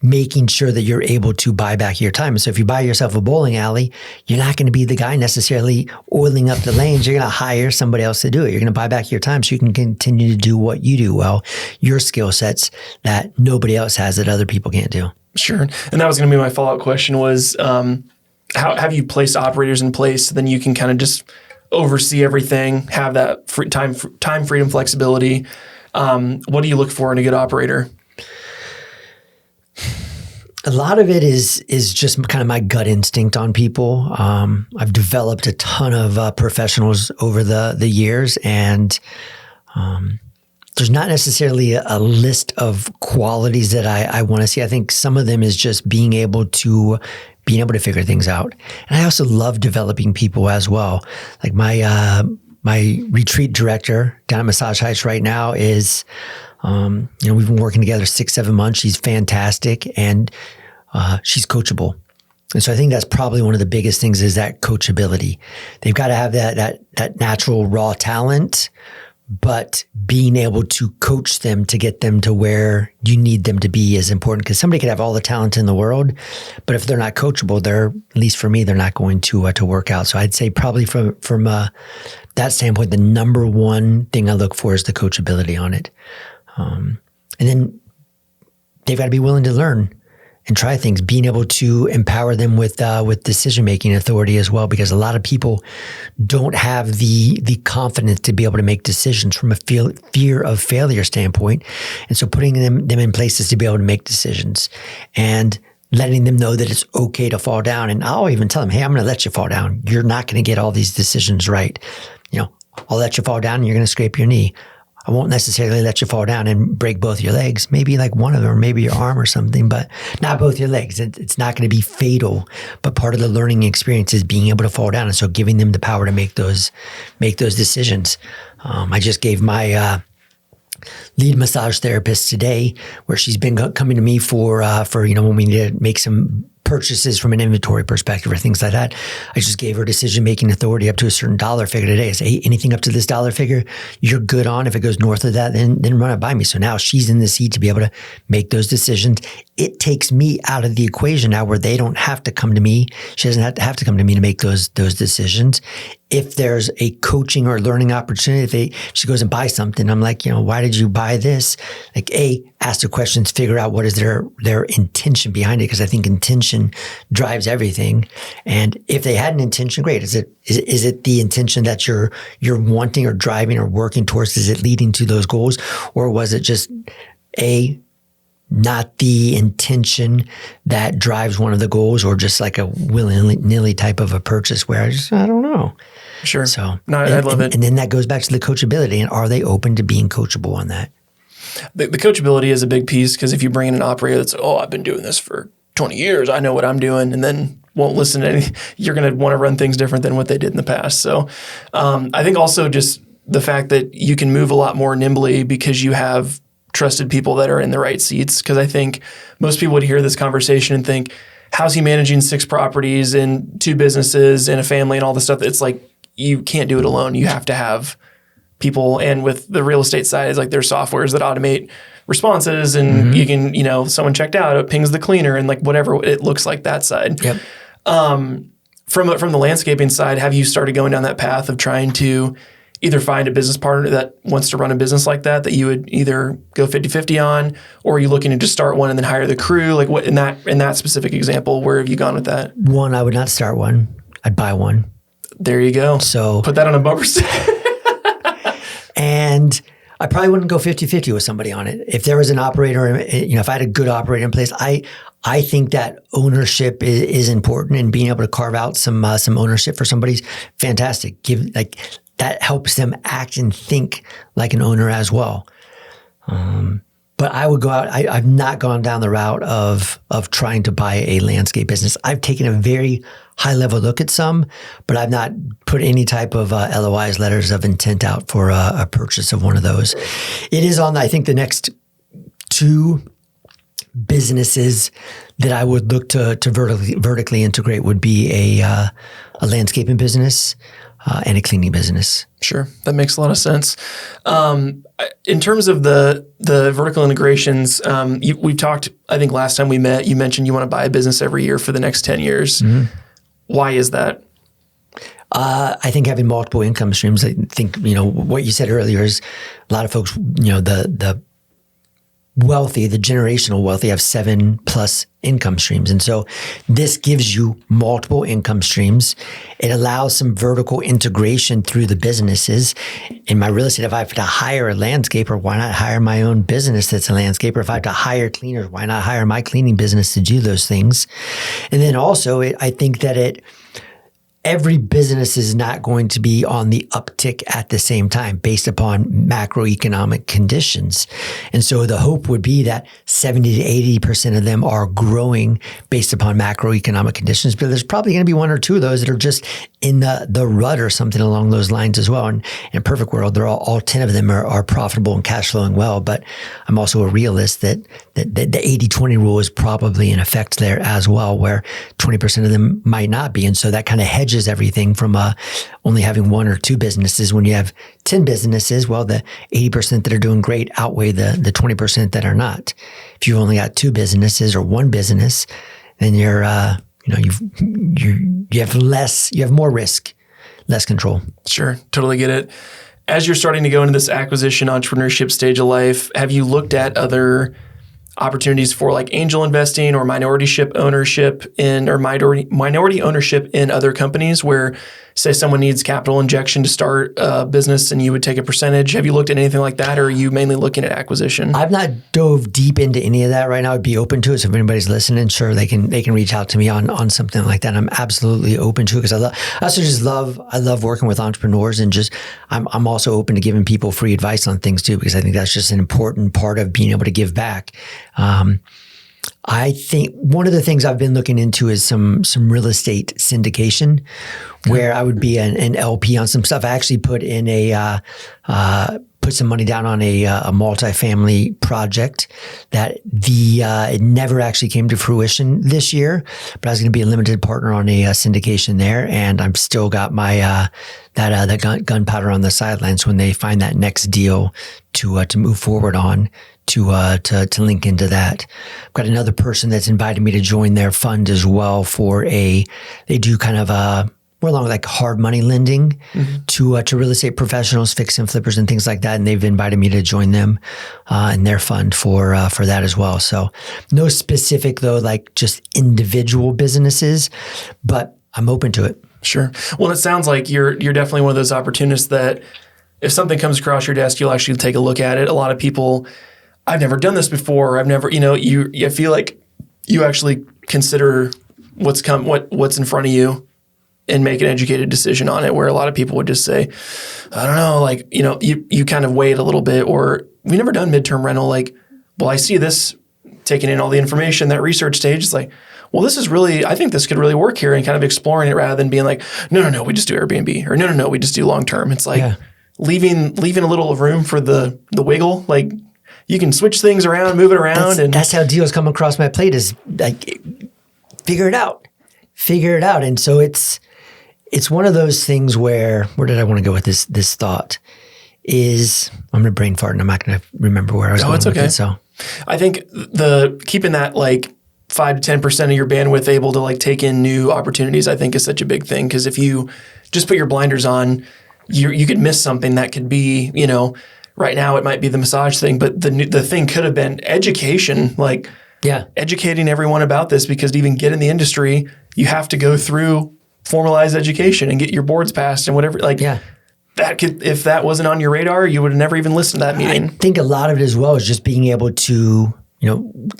Speaker 1: making sure that you're able to buy back your time. So if you buy yourself a bowling alley, you're not going to be the guy necessarily oiling up the lanes. You're going to hire somebody else to do it. You're going to buy back your time so you can continue to do what you do well, your skill sets that nobody else has that other people can't do.
Speaker 2: Sure. And that was going to be my follow-up question was, how have you placed operators in place so then you can kind of just oversee everything, have that time freedom, flexibility. What do you look for in a good operator?
Speaker 1: A lot of it is just kind of my gut instinct on people. I've developed a ton of professionals over the years, and there's not necessarily a list of qualities that I want to see. I think some of them is just being able to figure things out. And I also love developing people as well. Like my retreat director down at Massage Heights right now is, we've been working together 6-7 months. She's fantastic and she's coachable. And so I think that's probably one of the biggest things is that coachability. They've got to have that natural raw talent, but being able to coach them to get them to where you need them to be is important, because somebody could have all the talent in the world, but if they're not coachable, at least for me, they're not going to work out. So I'd say probably from that standpoint, the number one thing I look for is the coachability on it. And then they've got to be willing to learn and try things, being able to empower them with decision-making authority as well, because a lot of people don't have the confidence to be able to make decisions from a fear of failure standpoint. And so putting them in places to be able to make decisions and letting them know that it's okay to fall down. And I'll even tell them, hey, I'm going to let you fall down. You're not going to get all these decisions right. I'll let you fall down and you're going to scrape your knee. I won't necessarily let you fall down and break both your legs, maybe like one of them, or maybe your arm or something, but not both your legs. It's not going to be fatal, but part of the learning experience is being able to fall down. And so giving them the power to make those decisions. I just gave my lead massage therapist today, where she's been coming to me for when we need to make some purchases from an inventory perspective or things like that. I just gave her decision-making authority up to a certain dollar figure today. I say, hey, anything up to this dollar figure, you're good on. If it goes north of that, then run it by me. So now she's in the seat to be able to make those decisions. It takes me out of the equation now, where they don't have to come to me. She doesn't have to come to me to make those decisions. If there's a coaching or learning opportunity, if she goes and buys something, I'm like, why did you buy this? Like, ask the questions, figure out what is their intention behind it, because I think intention drives everything. And if they had an intention, great. Is it the intention that you're wanting or driving or working towards? Is it leading to those goals, or was it just not the intention that drives one of the goals, or just like a willy-nilly type of a purchase where I don't know.
Speaker 2: Sure.
Speaker 1: So
Speaker 2: I love it.
Speaker 1: And then that goes back to the coachability, and are they open to being coachable on that?
Speaker 2: The coachability is a big piece, because if you bring in an operator that's, I've been doing this for 20 years, I know what I'm doing, and then won't listen to anything, you're going to want to run things different than what they did in the past. So I think also just the fact that you can move a lot more nimbly because you have trusted people that are in the right seats. Because I think most people would hear this conversation and think, how's he managing 6 properties and 2 businesses and a family and all this stuff? It's like, you can't do it alone. You have to have people. And with the real estate side, it's like there's softwares that automate responses, and you can, someone checked out, it pings the cleaner, and like whatever it looks like that side.
Speaker 1: Yep.
Speaker 2: From the landscaping side, have you started going down that path of trying to either find a business partner that wants to run a business like that you would either go 50-50 on, or are you looking to just start one and then hire the crew? Like, what in that specific example, where have you gone with that?
Speaker 1: One, I would not start one. I'd buy one.
Speaker 2: There you go.
Speaker 1: So
Speaker 2: put that on a bumper sticker.
Speaker 1: And I probably wouldn't go 50-50 with somebody on it. If there was an operator, if I had a good operator in place, I think that ownership is important, and being able to carve out some ownership for somebody's fantastic. That helps them act and think like an owner as well. But I would go out. I've not gone down the route of trying to buy a landscape business. I've taken a very high level look at some, but I've not put any type of LOIs, letters of intent, out for a purchase of one of those. It is on, I think, the next 2 businesses that I would look to vertically integrate would be a landscaping business and a cleaning business.
Speaker 2: Sure. That makes a lot of sense. In terms of the vertical integrations, we've talked, I think last time we met, you mentioned you want to buy a business every year for the next 10 years. Mm-hmm. Why is that?
Speaker 1: I think having multiple income streams, I think, what you said earlier is a lot of folks, the wealthy, the generational wealthy, have 7+ income streams. And so this gives you multiple income streams. It allows some vertical integration through the businesses. In my real estate, if I have to hire a landscaper, why not hire my own business that's a landscaper? If I have to hire cleaners, why not hire my cleaning business to do those things? And then also, I think that every business is not going to be on the uptick at the same time based upon macroeconomic conditions. And so the hope would be that 70 to 80% of them are growing based upon macroeconomic conditions, but there's probably going to be 1 or 2 of those that are just in the rut or something along those lines as well. And in a perfect world, they're all 10 of them are profitable and cash flowing well. But I'm also a realist that the 80-20 rule is probably in effect there as well, where 20% of them might not be. And so that kind of hedges everything from only having 1 or 2 businesses. When you have 10 businesses, well, the 80% that are doing great outweigh the 20% that are not. If you've only got 2 businesses or 1 business, then you have more risk, less control.
Speaker 2: Sure, totally get it. As you're starting to go into this acquisition entrepreneurship stage of life, have you looked at other opportunities for like angel investing or minority ownership in other companies where, say, someone needs capital injection to start a business and you would take a percentage. Have you looked at anything like that, or are you mainly looking at acquisition?
Speaker 1: I've not dove deep into any of that right now. I'd be open to it. So if anybody's listening, sure, they can reach out to me on something like that. I'm absolutely open to it because I love working with entrepreneurs, and just I'm also open to giving people free advice on things too, because I think that's just an important part of being able to give back. I think one of the things I've been looking into is some real estate syndication, where I would be an LP on some stuff. I actually put some money down on a multifamily project that it never actually came to fruition this year, but I was going to be a limited partner on a syndication there, and I'm still got my that gunpowder on the sidelines when they find that next deal to move forward on. To link into that. I've got another person that's invited me to join their fund as well they do kind of more along like hard money lending to real estate professionals, fix and flippers and things like that. And they've invited me to join them in their fund for that as well. So no specific though, like just individual businesses, but I'm open to it.
Speaker 2: Sure. Well, it sounds like you're definitely one of those opportunists that if something comes across your desk, you'll actually take a look at it. A lot of people, I've never done this before. I've never, I feel like you actually consider what's in front of you and make an educated decision on it, where a lot of people would just say, I don't know, like, you kind of wait a little bit, or we've never done midterm rental. Like, well, I see this, taking in all the information, that research stage. It's like, well, I think this could really work here, and kind of exploring it rather than being like, no, we just do Airbnb, or no, we just do long-term. It's like leaving a little room for the wiggle, like, you can switch things around, move it around.
Speaker 1: That's how deals come across my plate, is like, figure it out. And so it's one of those things where did I want to go with this thought is, I'm going to brain fart and I'm not going to remember where I was going with it. So
Speaker 2: I think keeping that like 5 to 10% of your bandwidth able to like take in new opportunities, I think is such a big thing. Because if you just put your blinders on, you could miss something that could be, right now it might be the massage thing, but the thing could have been education, like educating everyone about this, because to even get in the industry, you have to go through formalized education and get your boards passed and whatever. Like that could, if that wasn't on your radar, you would have never even listened to that meeting.
Speaker 1: I think a lot of it as well is just being able to,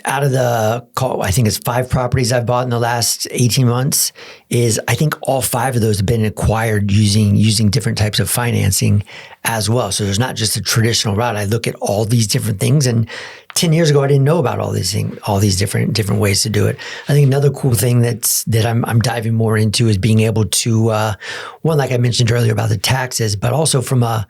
Speaker 1: out of the call, I think it's 5 properties I've bought in the last 18 months, is I think all 5 of those have been acquired using different types of financing as well. So there's not just a traditional route. I look at all these different things, and 10 years ago, I didn't know about all these things, all these different ways to do it. I think another cool thing that I'm diving more into is being able to, one, like I mentioned earlier about the taxes, but also from a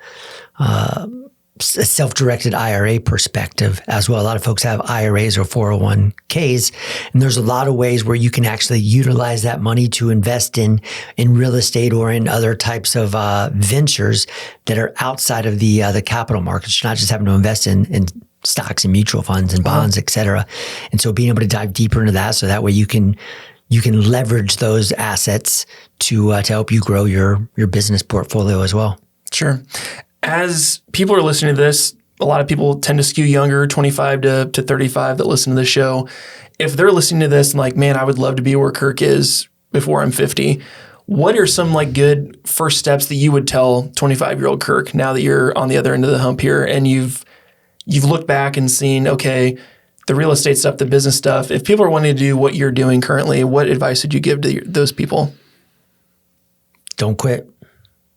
Speaker 1: self-directed IRA perspective as well. A lot of folks have IRAs or 401ks, and there's a lot of ways where you can actually utilize that money to invest in real estate or in other types of ventures that are outside of the capital markets. You're not just having to invest in stocks and mutual funds and bonds, et cetera. And so being able to dive deeper into that, so that way you can leverage those assets to help you grow your business portfolio as well.
Speaker 2: Sure. As people are listening to this, a lot of people tend to skew younger, 25 to 35 that listen to the show. If they're listening to this and like, man, I would love to be where Kirk is before I'm 50, what are some like good first steps that you would tell 25-year-old Kirk now that you're on the other end of the hump here and you've looked back and seen, okay, the real estate stuff, the business stuff. If people are wanting to do what you're doing currently, what advice would you give to those people?
Speaker 1: Don't quit.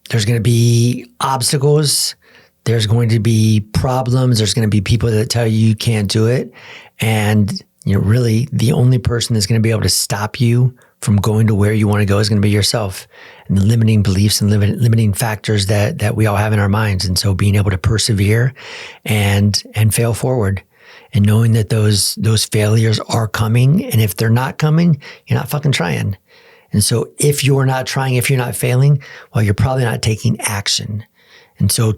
Speaker 1: There's going to be obstacles. There's going to be problems. There's going to be people that tell you can't do it. And really the only person that's going to be able to stop you from going to where you want to go is going to be yourself, and the limiting beliefs and limiting factors that we all have in our minds. And so being able to persevere and fail forward, and knowing that those failures are coming. And if they're not coming, you're not fucking trying. And so if you're not trying, if you're not failing, well, you're probably not taking action. And so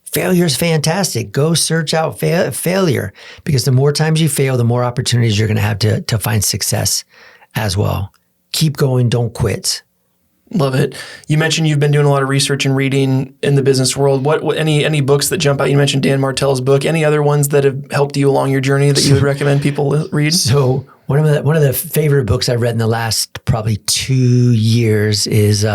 Speaker 1: failure is fantastic. Go search out failure, because the more times you fail, the more opportunities you're going to have to find success as well. Keep going. Don't quit.
Speaker 2: Love it. You mentioned you've been doing a lot of research and reading in the business world. What any books that jump out? You mentioned Dan Martell's book. Any other ones that have helped you along your journey that you would recommend people read?
Speaker 1: So one of the favorite books I've read in the last probably 2 years is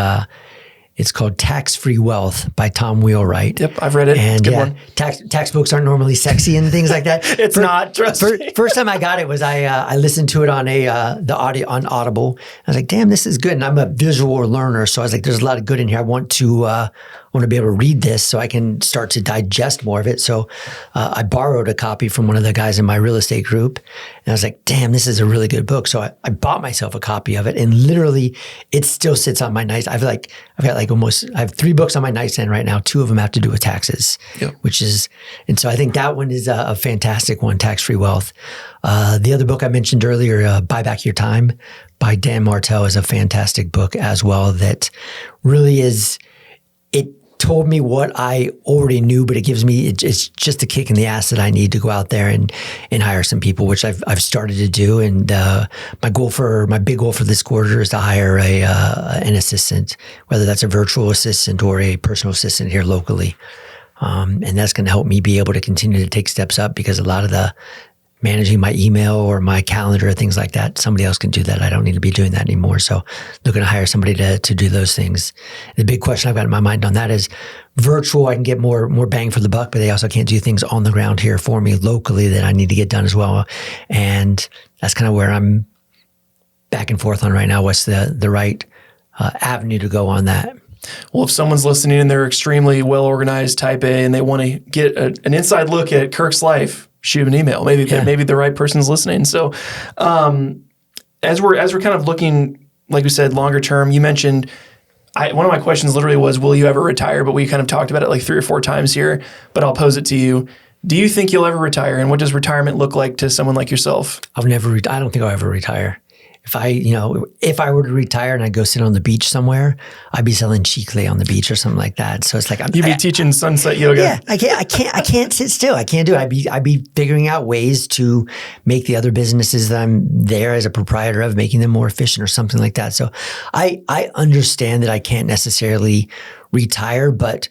Speaker 1: it's called Tax-Free Wealth by Tom Wheelwright.
Speaker 2: Yep, I've read it.
Speaker 1: And
Speaker 2: it's a good one.
Speaker 1: Tax books aren't normally sexy and things like that.
Speaker 2: It's not. Trust me.
Speaker 1: First time I got it was I listened to it on the audio on Audible. I was like, damn, this is good. And I'm a visual learner, so I was like, there's a lot of good in here. I want to be able to read this so I can start to digest more of it. So I borrowed a copy from one of the guys in my real estate group, and I was like, damn, this is a really good book. So I bought myself a copy of it, and literally it still sits on my nightstand. I have 3 books on my nightstand right now. 2 of them have to do with taxes,
Speaker 2: yep.
Speaker 1: And so I think that one is a fantastic one, Tax-Free Wealth. The other book I mentioned earlier, Buy Back Your Time by Dan Martell, is a fantastic book as well that really is, it told me what I already knew, but it's just a kick in the ass that I need to go out there and hire some people, which I've started to do. And my big goal for this quarter is to hire an assistant, whether that's a virtual assistant or a personal assistant here locally. And that's going to help me be able to continue to take steps up, because a lot of the managing my email or my calendar, things like that, somebody else can do that. I don't need to be doing that anymore. So looking to hire somebody to do those things. The big question I've got in my mind on that is virtual. I can get more bang for the buck, but they also can't do things on the ground here for me locally that I need to get done as well. And that's kind of where I'm back and forth on right now. What's the right avenue to go on that?
Speaker 2: Well, if someone's listening and they're extremely well-organized, type A, and they want to get an inside look at Kirk's life, shoot him an email. Maybe the right person's listening. So as we're kind of looking, like we said, longer term, you mentioned, one of my questions literally was, will you ever retire? But we kind of talked about it like 3 or 4 times here, but I'll pose it to you. Do you think you'll ever retire? And what does retirement look like to someone like yourself?
Speaker 1: I don't think I'll ever retire. If I were to retire and I'd go sit on the beach somewhere, I'd be selling chicle on the beach or something like that. So it's like
Speaker 2: you'd be teaching sunset yoga.
Speaker 1: Yeah, I can't sit still. I can't do it. I'd be figuring out ways to make the other businesses that I'm there as a proprietor of, making them more efficient or something like that. So I understand that I can't necessarily retire, but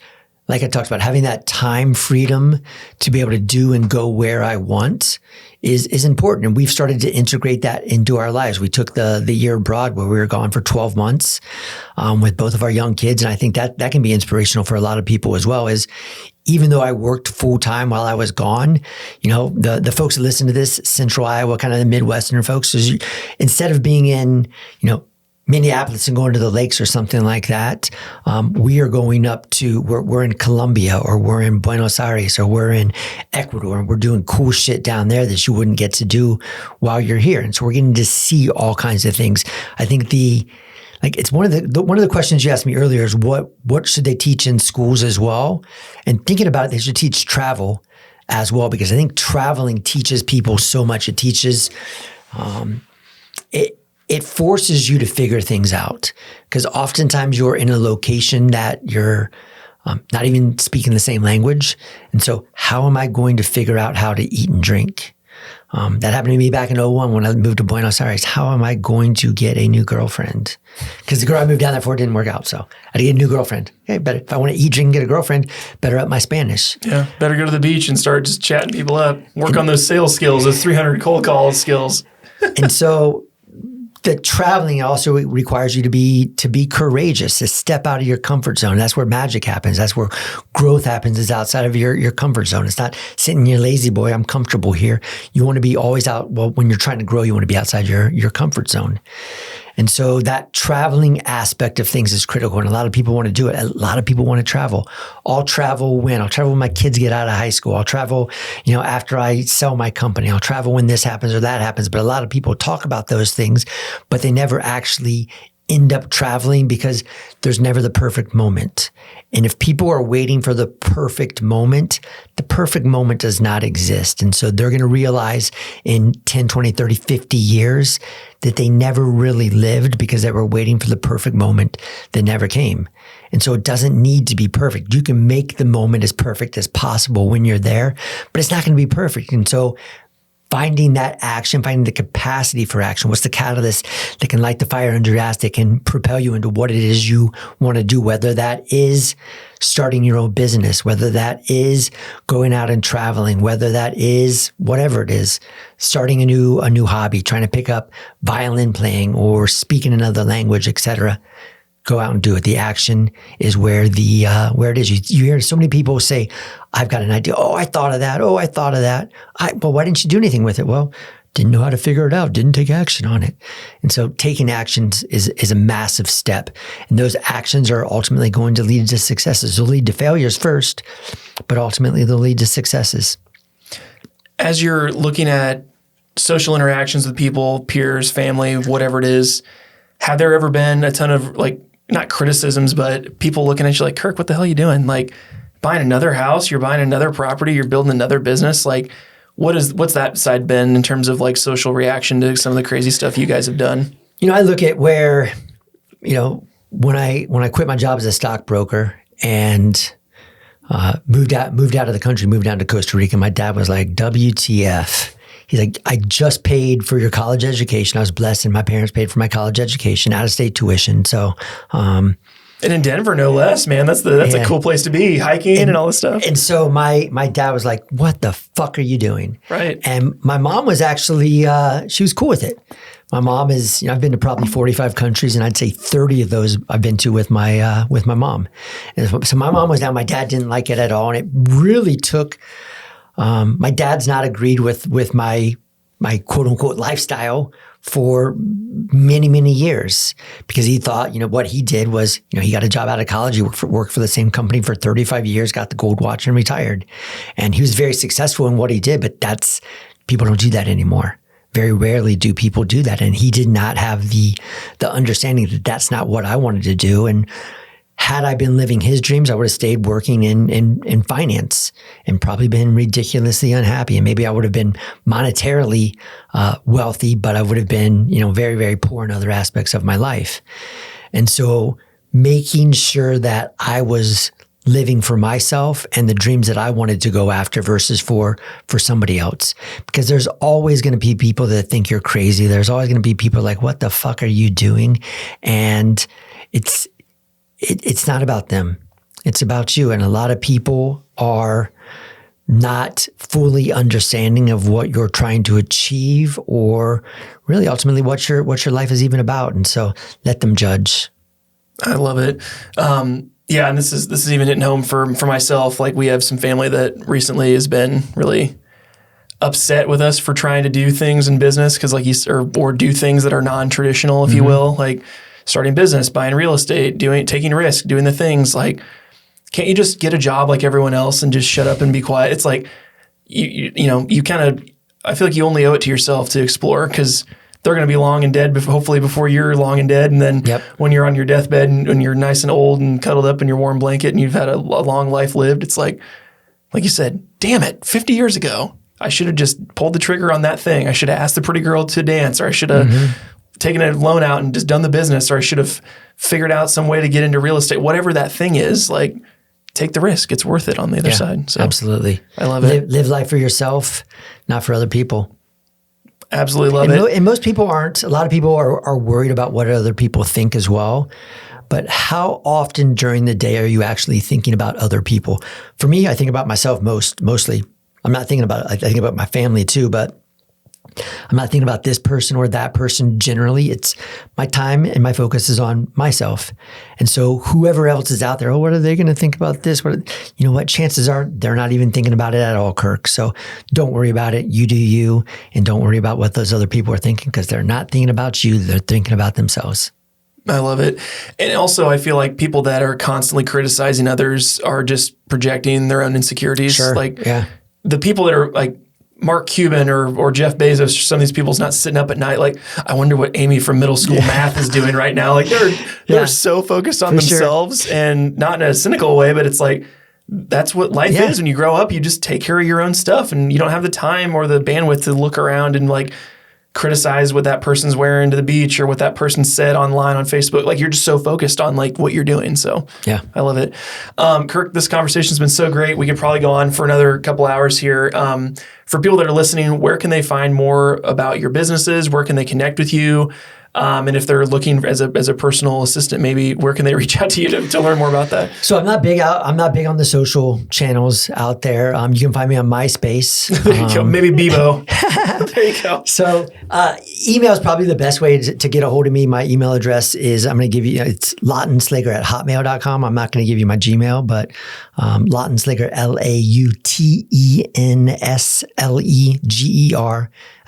Speaker 1: like I talked about, having that time freedom to be able to do and go where I want is important. And we've started to integrate that into our lives. We took the year abroad where we were gone for 12 months with both of our young kids. And I think that can be inspirational for a lot of people as well, is even though I worked full time while I was gone, the folks that listen to this, Central Iowa, kind of the Midwestern folks, is instead of being in, Minneapolis and going to the lakes or something like that, we are going up to, we're in Colombia, or we're in Buenos Aires, or we're in Ecuador, and we're doing cool shit down there that you wouldn't get to do while you're here. And so we're getting to see all kinds of things. I think it's one of the questions you asked me earlier is what should they teach in schools as well? And thinking about it, they should teach travel as well, because I think traveling teaches people so much. It teaches, it forces you to figure things out, because oftentimes you're in a location that you're not even speaking the same language. And so how am I going to figure out how to eat and drink? That happened to me back in 2001 when I moved to Buenos Aires. How am I going to get a new girlfriend? Because the girl I moved down there for didn't work out. So I had to get a new girlfriend. Okay, but if I want to eat, drink, and get a girlfriend, better up my Spanish.
Speaker 2: Yeah, better go to the beach and start just chatting people up. Work on those sales skills, those 300 cold call skills.
Speaker 1: And so the traveling also requires you to be courageous, to step out of your comfort zone. That's where magic happens. That's where growth happens, is outside of your comfort zone. It's not sitting here lazy boy, I'm comfortable here. You want to be always out. Well, when you're trying to grow, you want to be outside your comfort zone. And so that traveling aspect of things is critical. And a lot of people want to do it. A lot of people want to travel. I'll travel when? I'll travel when my kids get out of high school. I'll travel, after I sell my company. I'll travel when this happens or that happens. But a lot of people talk about those things, but they never actually end up traveling, because there's never the perfect moment. And if people are waiting for the perfect moment does not exist. And so they're going to realize in 10, 20, 30, 50 years that they never really lived, because they were waiting for the perfect moment that never came. And so it doesn't need to be perfect. You can make the moment as perfect as possible when you're there, but it's not going to be perfect. And so finding that action, finding the capacity for action. What's the catalyst that can light the fire under your ass, that can propel you into what it is you want to do, whether that is starting your own business, whether that is going out and traveling, whether that is whatever it is, starting a new hobby, trying to pick up violin playing or speaking another language, etc. Go out and do it. The action is where it is. You hear so many people say, I've got an idea. Oh, I thought of that. Oh, I thought of that. Well, why didn't you do anything with it? Well, didn't know how to figure it out. Didn't take action on it. And so taking actions is a massive step. And those actions are ultimately going to lead to successes. They'll lead to failures first, but ultimately they'll lead to successes.
Speaker 2: As you're looking at social interactions with people, peers, family, whatever it is, have there ever been a ton of not criticisms, but people looking at you like, Kirk, what the hell are you doing? Like buying another house, you're buying another property, you're building another business. Like what's that side been in terms of like social reaction to some of the crazy stuff you guys have done?
Speaker 1: I look at where, when I quit my job as a stockbroker and moved out of the country, moved down to Costa Rica, my dad was like, WTF. He's like, I just paid for your college education. I was blessed and my parents paid for my college education, out-of-state tuition. So,
Speaker 2: and in Denver, no less, man. That's a cool place to be, hiking and all this stuff.
Speaker 1: And so my dad was like, what the fuck are you doing?
Speaker 2: Right.
Speaker 1: And my mom was actually, she was cool with it. My mom is, I've been to probably 45 countries, and I'd say 30 of those I've been to with my mom. And so my mom was down. My dad didn't like it at all, and it really took. My dad's not agreed with my quote unquote lifestyle for many, many years, because he thought, what he did was, he got a job out of college. He worked for the same company for 35 years, got the gold watch and retired. And he was very successful in what he did, but people don't do that anymore. Very rarely do people do that. And he did not have the understanding that that's not what I wanted to do. And had I been living his dreams, I would have stayed working in finance and probably been ridiculously unhappy. And maybe I would have been monetarily wealthy, but I would have been, very, very poor in other aspects of my life. And so making sure that I was living for myself and the dreams that I wanted to go after versus for somebody else. Because there's always going to be people that think you're crazy. There's always going to be people like, what the fuck are you doing? And it's not about them. It's about you. And a lot of people are not fully understanding of what you're trying to achieve, or really ultimately what your life is even about. And so let them judge.
Speaker 2: I love it. Yeah, and this is even hitting home for myself. Like, we have some family that recently has been really upset with us for trying to do things in business, because or do things that are non-traditional, if you will, like starting business, buying real estate, taking risk, doing the things. Like, can't you just get a job like everyone else and just shut up and be quiet? It's like you kind of, I feel like you only owe it to yourself to explore, because they're going to be long and dead, hopefully before you're long and dead. And then when you're on your deathbed and you're nice and old and cuddled up in your warm blanket and you've had a long life lived, it's like you said, damn it, 50 years ago, I should have just pulled the trigger on that thing. I should have asked the pretty girl to dance, or I should have taken a loan out and just done the business, or I should have figured out some way to get into real estate. Whatever that thing is, like, take the risk. It's worth it on the other side. So
Speaker 1: absolutely.
Speaker 2: I love it.
Speaker 1: Live life for yourself, not for other people.
Speaker 2: Absolutely love it.
Speaker 1: And most people aren't. A lot of people are worried about what other people think as well. But how often during the day are you actually thinking about other people? For me, I think about myself mostly. I'm not thinking about it. I think about my family too, but I'm not thinking about this person or that person. Generally, it's my time and my focus is on myself. And so whoever else is out there, what are they going to think about this? You know what? Chances are they're not even thinking about it at all, Kirk. So don't worry about it. You do you, and don't worry about what those other people are thinking, because they're not thinking about you. They're thinking about themselves.
Speaker 2: I love it. And also, I feel like people that are constantly criticizing others are just projecting their own insecurities.
Speaker 1: Sure.
Speaker 2: The people that are like Mark Cuban or Jeff Bezos, some of these people's not sitting up at night like, I wonder what Amy from middle school math is doing right now. Like, they're so focused on themselves, and not in a cynical way, but it's like, that's what life is. When you grow up, you just take care of your own stuff, and you don't have the time or the bandwidth to look around and like criticize what that person's wearing to the beach or what that person said online on Facebook. Like, you're just so focused on like what you're doing. So
Speaker 1: yeah,
Speaker 2: I love it. Kirk, this conversation's been so great. We could probably go on for another couple hours here. For people that are listening, where can they find more about your businesses? Where can they connect with you? And if they're looking as a personal assistant, maybe where can they reach out to you to learn more about that?
Speaker 1: So I'm not big on the social channels out there. You can find me on MySpace.
Speaker 2: There you go. Maybe Bebo. There you go.
Speaker 1: So email is probably the best way to get a hold of me. My email address is, I'm going to give you, it's Lautensleger@hotmail.com. I'm not going to give you my Gmail, but Lautensleger, Lautensleger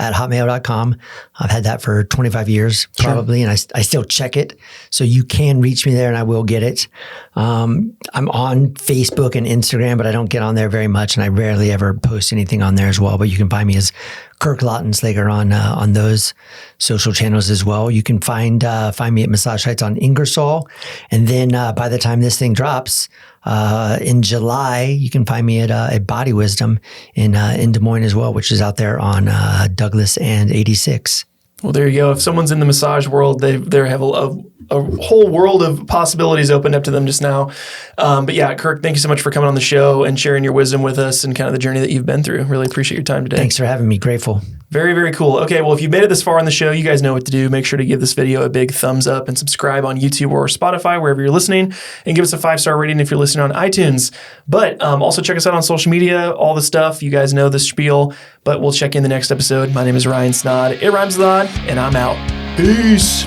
Speaker 1: @hotmail.com. I've had that for 25 years probably, and I still check it. So you can reach me there and I will get it. I'm on Facebook and Instagram, but I don't get on there very much, and I rarely ever post anything on there as well. But you can find me as Kirk Lautensleger on those social channels as well. You can find me at Massage Heights on Ingersoll. And then by the time this thing drops, in July, you can find me at Body Wisdom in Des Moines as well, which is out there on Douglas and 86.
Speaker 2: Well, there you go. If someone's in the massage world, they have a whole world of possibilities opened up to them just now. But yeah, Kirk, thank you so much for coming on the show and sharing your wisdom with us and kind of the journey that you've been through. Really appreciate your time today.
Speaker 1: Thanks for having me. Grateful.
Speaker 2: Very, very cool. Okay, well, if you made it this far on the show, you guys know what to do. Make sure to give this video a big thumbs up and subscribe on YouTube or Spotify, wherever you're listening, and give us a 5-star rating if you're listening on iTunes. But also check us out on social media, all the stuff. You guys know the spiel, but we'll check in the next episode. My name is Ryan Snod. It rhymes with odd, and I'm out. Peace.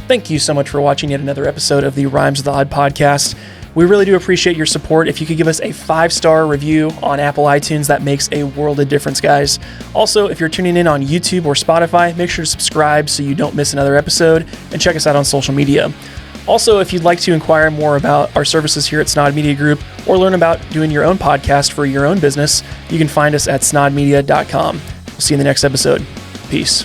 Speaker 2: Thank you so much for watching yet another episode of the Rhymes with the Odd podcast. We really do appreciate your support. If you could give us a 5-star review on Apple iTunes, that makes a world of difference, guys. Also, if you're tuning in on YouTube or Spotify, make sure to subscribe so you don't miss another episode, and check us out on social media. Also, if you'd like to inquire more about our services here at Snod Media Group or learn about doing your own podcast for your own business, you can find us at snodmedia.com. We'll see you in the next episode. Peace.